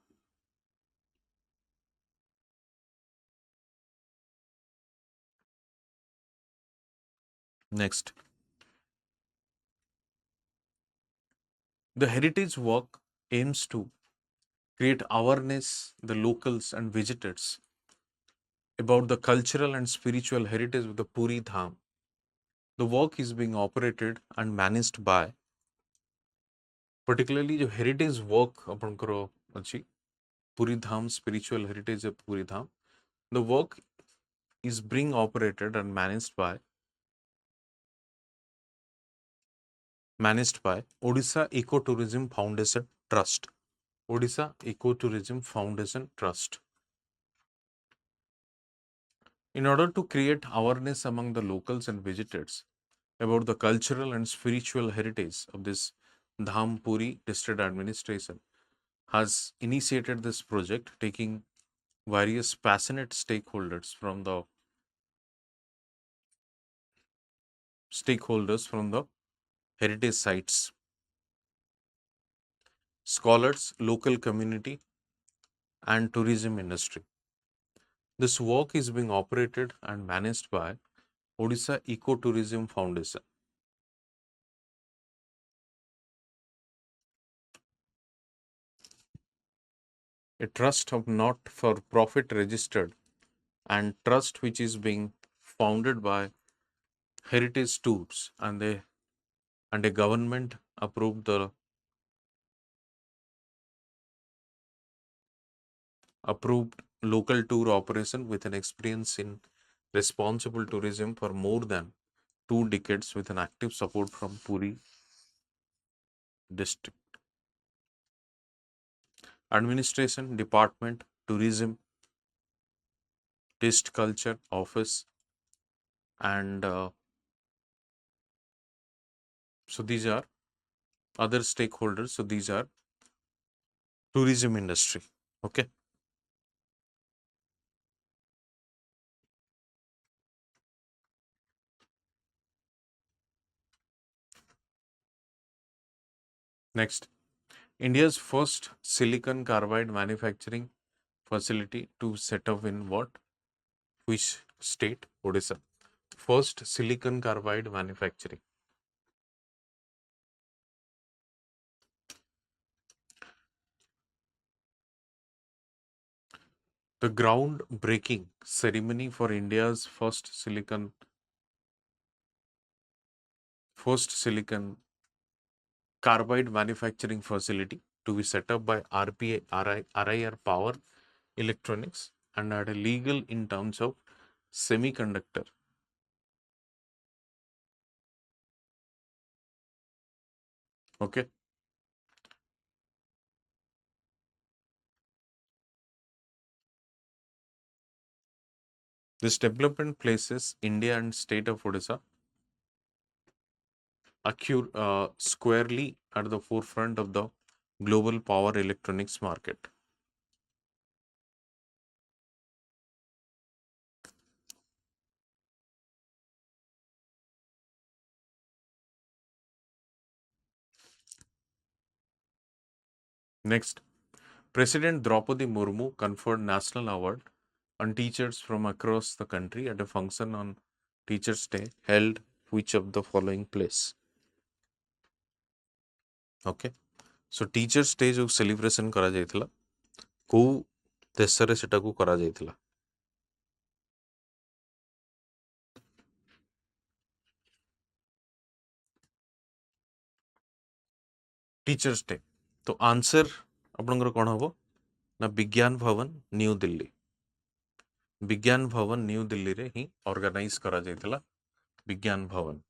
Next, the heritage walk aims to create awareness the locals and visitors about the cultural and spiritual heritage of the Puri Dham. The work is being operated and managed by, particularly the heritage work ଆପଣଙ୍କର ଅଛି Puri Dham spiritual heritage of Puri Dham. The work is being operated and managed by Odisha Ecotourism Foundation Trust. Odisha Ecotourism Foundation Trust. In order to create awareness among the locals and visitors about the cultural and spiritual heritage of this Dham Puri district administration has initiated this project, taking various passionate stakeholders from the heritage sites, scholars, local community, and tourism industry. This work is being operated and managed by Odisha Ecotourism Foundation. A trust of not for profit registered and trust which is being founded by heritage tours, and a government approved local tour operation with an experience in responsible tourism for more than 2 decades, with an active support from Puri district administration, department, tourism, taste culture office, and so these are other stakeholders. So these are tourism industry. Okay. Next, India's first silicon carbide manufacturing facility to set up in what? Which state? Odisha. First silicon carbide manufacturing. The groundbreaking ceremony for India's first silicon carbide manufacturing facility to be set up by RIR Power Electronics and are legal in terms of semiconductor. Okay. This development places India and state of Odisha squarely at the forefront of the global power electronics market. Next, President Draupadi Murmu conferred National Award on teachers from across the country at a function on Teachers' Day held which of the following place? Okay. So Teachers' Day जो celebration करा जाइथिला को देशरे सेटाकू करा जाइथिला? Teachers day तो answer आपनकर कोन हबो ना विज्ञान भवन न्यू दिल्ली. विज्ञान भवन न्यू दिल्ली रे ही ऑर्गेनाइज करा जाइथिला विज्ञान भवन.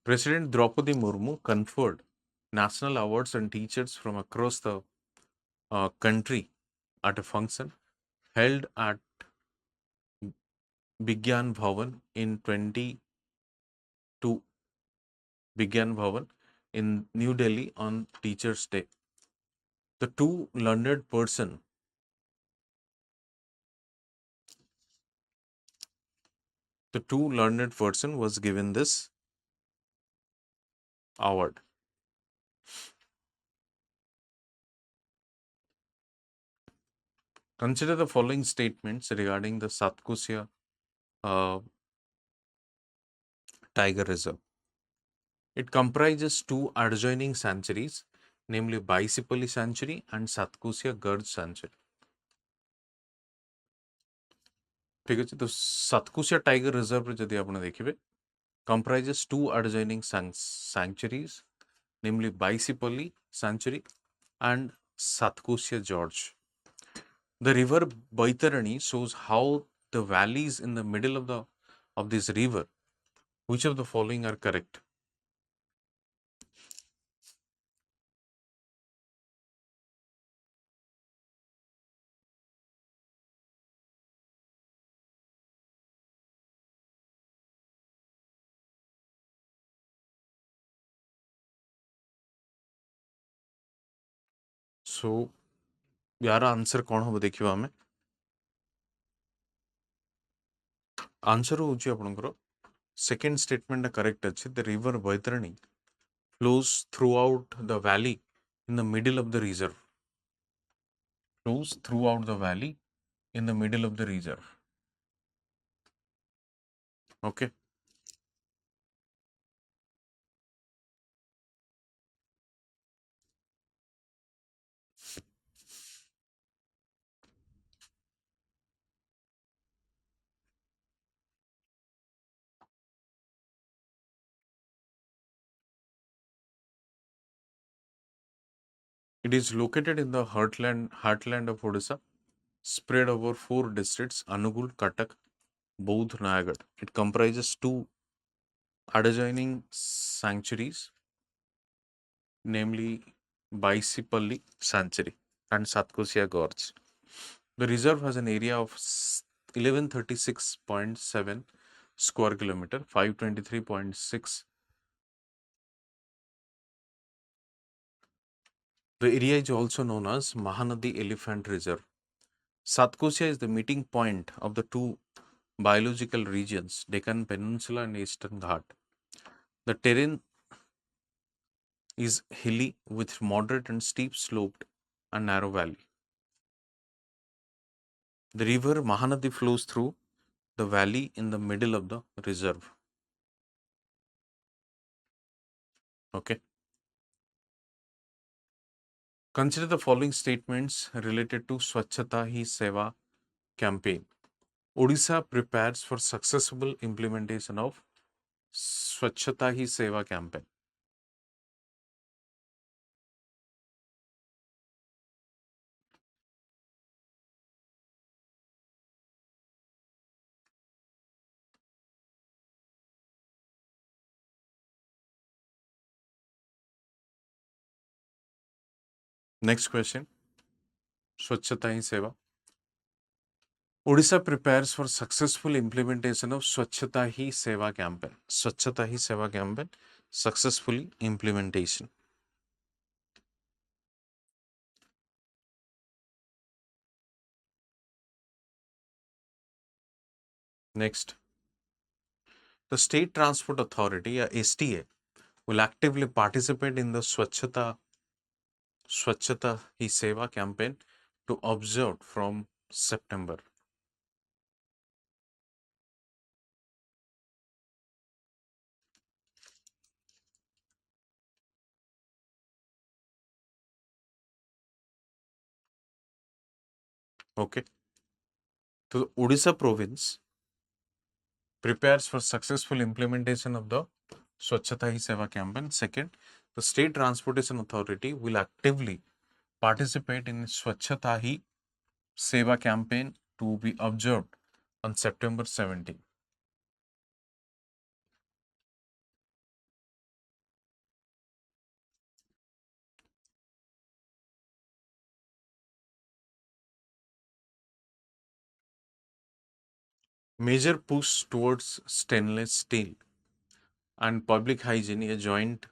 President Draupadi Murmu conferred national awards on teachers from across the country at a function held at Bigyan Bhavan in 22 Bigyan Bhavan in New Delhi on Teachers' Day. The two learned person was given this award. Consider the following statements regarding the Satkusya uh, Tiger Reserve. It comprises two adjoining sanctuaries, namely Baisipalli Sanctuary and Satkusya Gorge Sanctuary. ठीक है तो Satkusya Tiger Reserve रे जदि आपण देखिबे comprises two adjoining sanctuaries, namely Baisipalli Sanctuary and Satkusya Gorge. The river Baitarani shows how the valleys in the middle of this river. Which of the following are correct? So यार answer कौन हम देखिबा हमें answer होची आपनकर second statement correct अछि the river Baitarani flows throughout the valley in the middle of the reserve. Flows throughout the valley in the middle of the reserve. Okay. It is located in the heartland of Odisha, spread over 4 districts: Anugul, Cuttack, Baudh, Nayagad. It comprises two adjoining sanctuaries, namely Baisipalli Sanctuary and Satkusya Gorge. The reserve has an area of 1136.7 square kilometer, 523.6. The area is also known as Mahanadi Elephant Reserve. Satkusya is the meeting point of the two biological regions, Deccan Peninsula and Eastern Ghat. The terrain is hilly with moderate and steep sloped and narrow valley. The river Mahanadi flows through the valley in the middle of the reserve. Okay. Consider the following statements related to Swachhata Hi Seva campaign. Odisha prepares for successful implementation of Swachhata Hi Seva campaign. Next question. Swachhata Hi Seva. Odisha prepares for successful implementation of Swachhata Hi Seva campaign. Swachhata Hi Seva campaign successfully implementation. Next, the State Transport Authority, STA, will actively participate in the Swachhata Hi Seva campaign to observe from September. Okay. So, the Odisha province prepares for successful implementation of the Swachhata Hi Seva campaign. Second, the State Transportation Authority will actively participate in Swachhata Hi Seva campaign to be observed on September 17. Major push towards stainless steel and public hygiene, a joint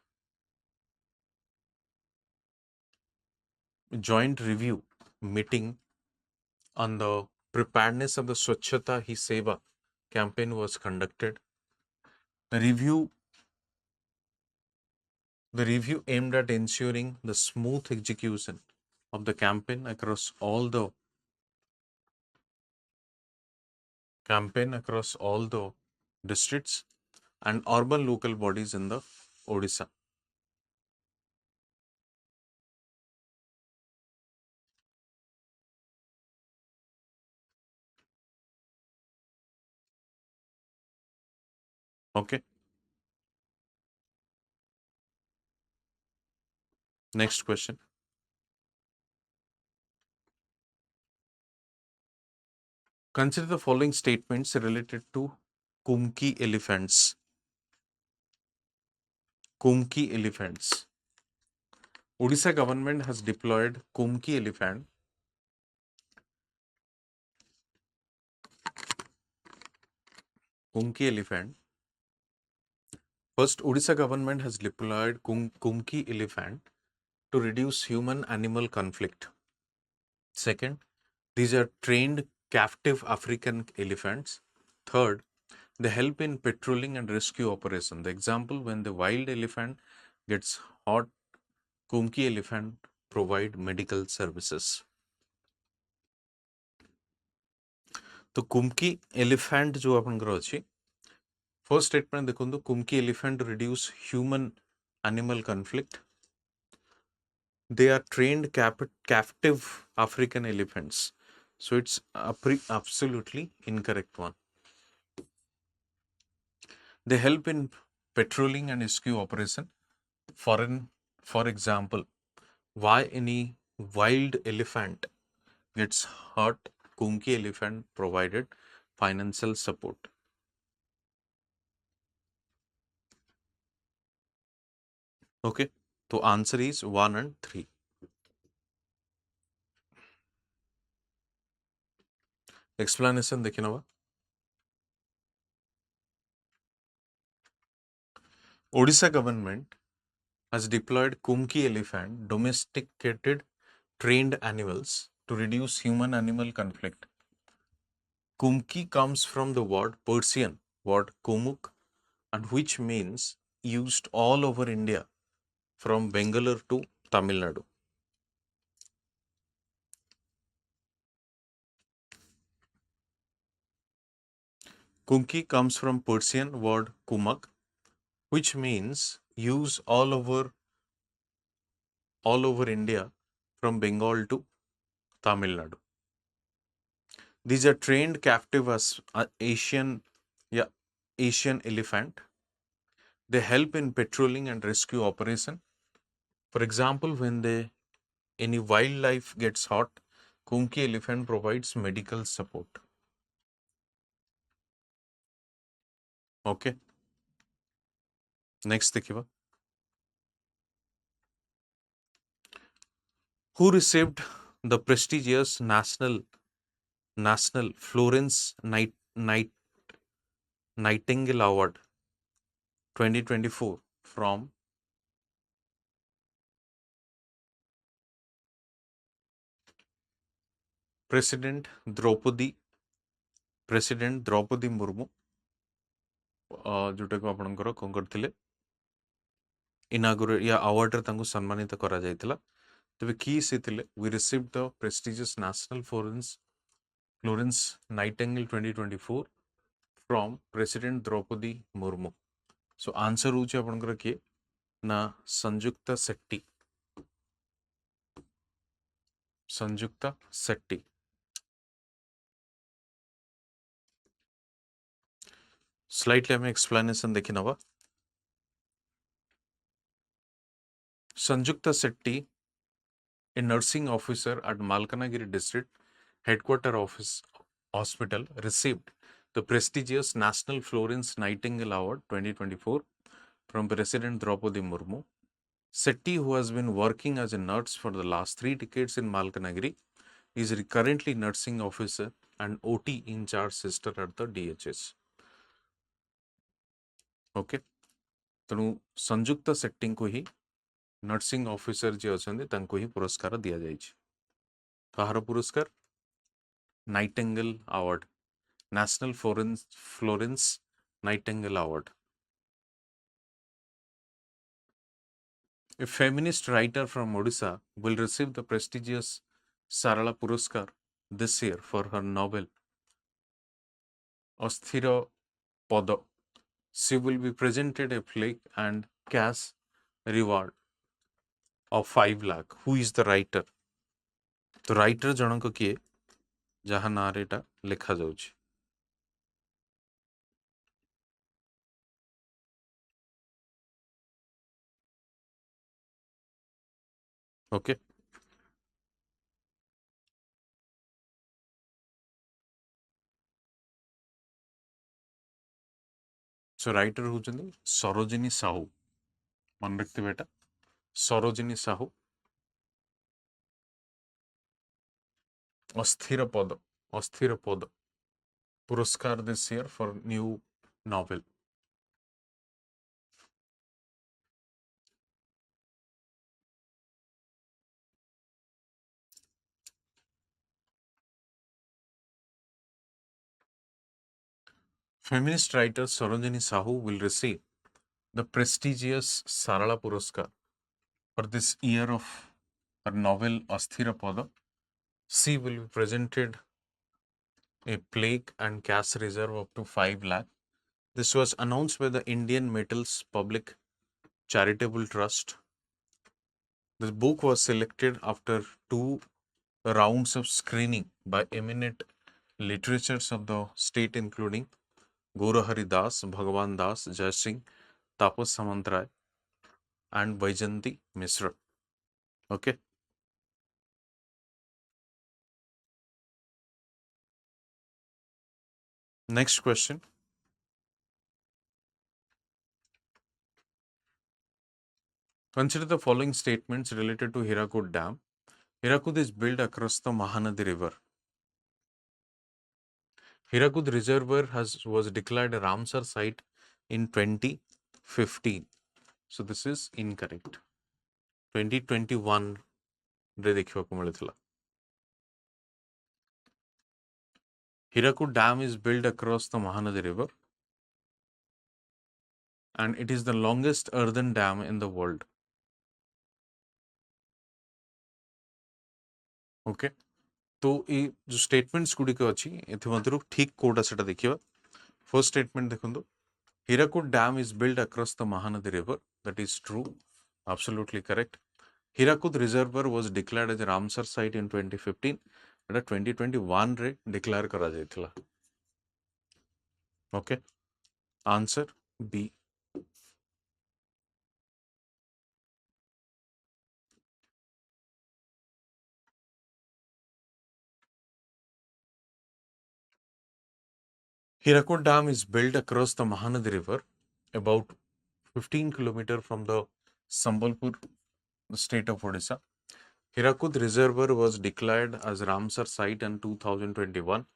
review meeting on the preparedness of the Swachhata Hi Seva campaign was conducted. The review aimed at ensuring the smooth execution of the campaign across all the districts and urban local bodies in the Odisha. Okay. Next question. Consider the following statements related to Kumki elephants. Kumki elephants. Odisha government has deployed Kumki elephant. Kumki elephant. First, Odisha government has deployed Kumki elephant to reduce human-animal conflict. Second, these are trained captive African elephants. Third, they help in patrolling and rescue operation. The example, when the wild elephant gets hot, Kumki elephant provide medical services. तो कुम्की elephant जो आपनकर अछि first statement देखंतु kumki elephant reduce human animal conflict they are trained captive African elephants, so it's absolutely incorrect one. They help in patrolling and rescue operation. For example, why any wild elephant gets hurt, Kumki elephant provided financial support. Okay, so answer is 1 and 3. Explanation देखिए ना Odisha government has deployed Kumki elephant domesticated trained animals to reduce human-animal conflict. Kumki comes from the word Persian word kumuk, and which means used all over India from Bangalore to Tamil Nadu. Kumki comes from Persian word kumak, which means use all over India from Bengal to Tamil Nadu. These are trained captive as Asian elephant. They help in patrolling and rescue operation. For example, when any wildlife gets hot, Kumki elephant provides medical support. Okay. Next, देखिए who received the prestigious national Florence Nightingale Award 2024 from President Draupadi Murmu, जोटा को आपनकर कोन करथिले inaugurate या award रे तांको सम्मानित करा जायतिला तबे की से थिले we received the prestigious national Florence Nightingale 2024 from President Draupadi Murmu. So answer होचे आपनकर के ना संयुक्ता शेट्टी. Slightly हमें explanation देखि नवा. Sanjukta Shetty, a nursing officer at Malkanagiri district headquarter office hospital, received the prestigious National Florence Nightingale Award 2024 from President Draupadi Murmu. Shetty, who has been working as a nurse for the last 3 decades in Malkanagiri, is currently nursing officer and OT in charge sister at the DHS. Okay. ତେଣୁ ସଂଯୁକ୍ତ ସେଟ୍ଟିଙ୍କୁ ହିଁ nursing officer ଯିଏ ଅଛନ୍ତି ତାଙ୍କୁ ହିଁ ପୁରସ୍କାର ଦିଆଯାଇଛି। କାହାର ପୁରସ୍କାର? Nightingale award, national Florence Nightingale award. A feminist writer from Odisha will receive the prestigious Sarala Puraskar this year for her novel Asthira Pada. She will be presented a plaque and cash reward of 5 lakh. Who is the writer? तो writer जनक किए जहाँ ना एटा लिखा जाउछि। Okay, so writer होचंदी सरोजिनी साहू। मन रखते बेटा, सरोजिनी साहू। अस्थिर पद पुरस्कार this year for new novel. Feminist writer Sarojini Sahu will receive the prestigious Sarala Puraskar for this year of her novel Asthira Pada. She will be presented a plaque and cash reserve up to 5 lakh. This was announced by the Indian Metals Public Charitable Trust. The book was selected after 2 rounds of screening by eminent literatures of the state, including Gaurahari Das, Bhagavan Das, Jai Singh, Tapas Samantray, and Vaijanti Misra. Okay. Next question. Consider the following statements related to Hirakud Dam. Hirakud is built across the Mahanadi River. Hirakud Reservoir was declared a Ramsar site in 2015. So this is incorrect. 2021 रे देखिବାକୁ ମିଳିଥିଲା। Hirakud Dam is built across the Mahanadi River and it is the longest earthen dam in the world. Okay. तो ये जो statements गुड़िक अच्छी एथि मध्यरु ठीक कोडा सेटा देखिबा। First statement देखंदो, Hirakud Dam is built across the Mahanadi River. That is true. Absolutely correct. Hirakud Reservoir was declared as a Ramsar site in 2015. एटा 2021 रे डिक्लेयर करा जायतिला। Okay. Answer B. Hirakud Dam is built across the Mahanadi River, about 15 km from the Sambalpur, the state of Odisha. Hirakud Reservoir was declared as Ramsar site in 2021.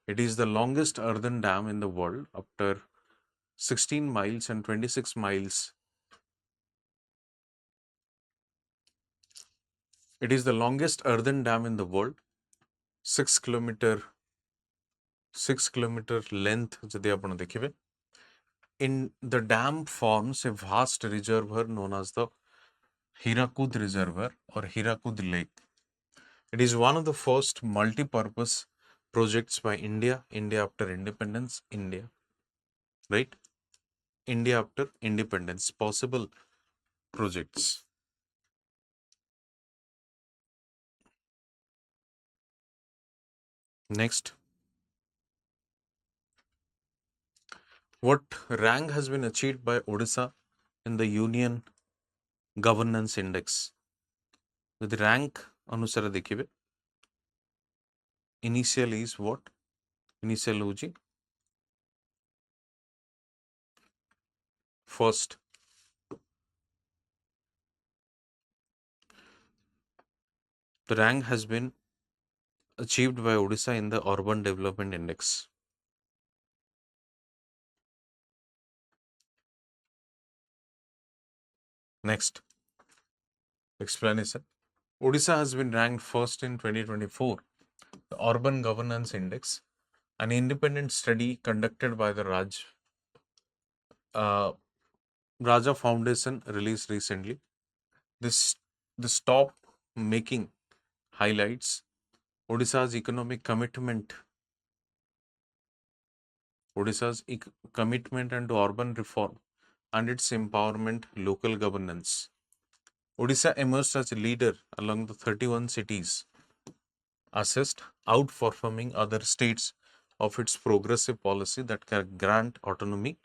It is the longest earthen dam in the world after 16 miles and 26 miles. It is the longest earthen dam in the world. 6 kilometer length जदि आपण देखिबे. In the dam forms a vast reservoir known as the Hirakud Reservoir or Hirakud Lake. It is one of the first multi-purpose projects by India after independence. Right? India after independence, possible projects. Next. What rank has been achieved by Odisha in the Union Governance Index? The rank anusara dekhibe. Initial is what? Initial hoji first. The rank has been achieved by Odisha in the Urban Development Index? Next, explanation. Odisha has been ranked first in 2024, the Urban Governance Index, an independent study conducted by the uh, Raja Foundation released recently. This top making highlights Odisha's economic commitment, commitment and urban reform and its empowerment local governance. Odisha emerged as a leader along the 31 cities assessed, outperforming other states of its progressive policy that can grant autonomy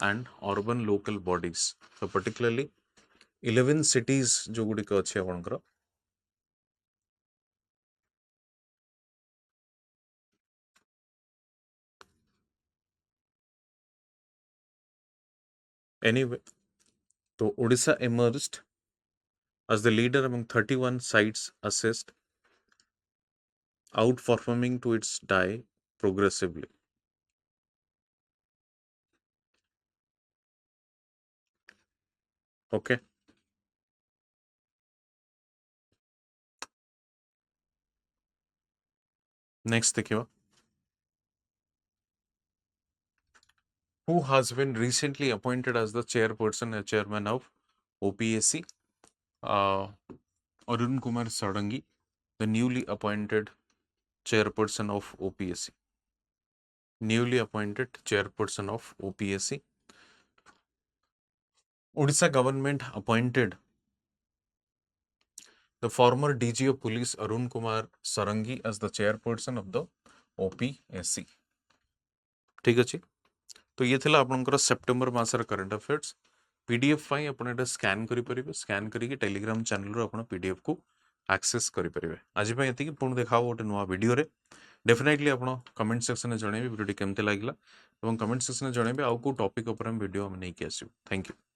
and urban local bodies. So particularly 11 cities जो गुड़िक अच्छे आपनकर anyway, so Odisha emerged as the leader among 31 sites assessed, outperforming to its die progressively. Okay. Next देखिए who has been recently appointed as the chairperson and chairman of OPSC? Arun Kumar Sarangi, the newly appointed chairperson of OPSC. Newly appointed chairperson of OPSC. Odisha government appointed the former DG of Police Arun Kumar Sarangi as the chairperson of the OPSC. ठीक अछि तो ये थिला आपनकर September मासर current affairs PDF फाई आपण एटा स्कैन करि परिबे स्कैन करिके टेलीग्राम चैनल रो आपण पीडीएफ को एक्सेस करि परिबे आज पय एति कि पुण देखाओ गोटे नुवा वीडियो रे डेफिनेटली आपण कमेंट सेक्शन में जणेबे वीडियो केमते लागिला एवं कमेंट सेक्शन में जणेबे आउ को टॉपिक ऊपर हम वीडियो हम नै कि आसीबो थैंक यू।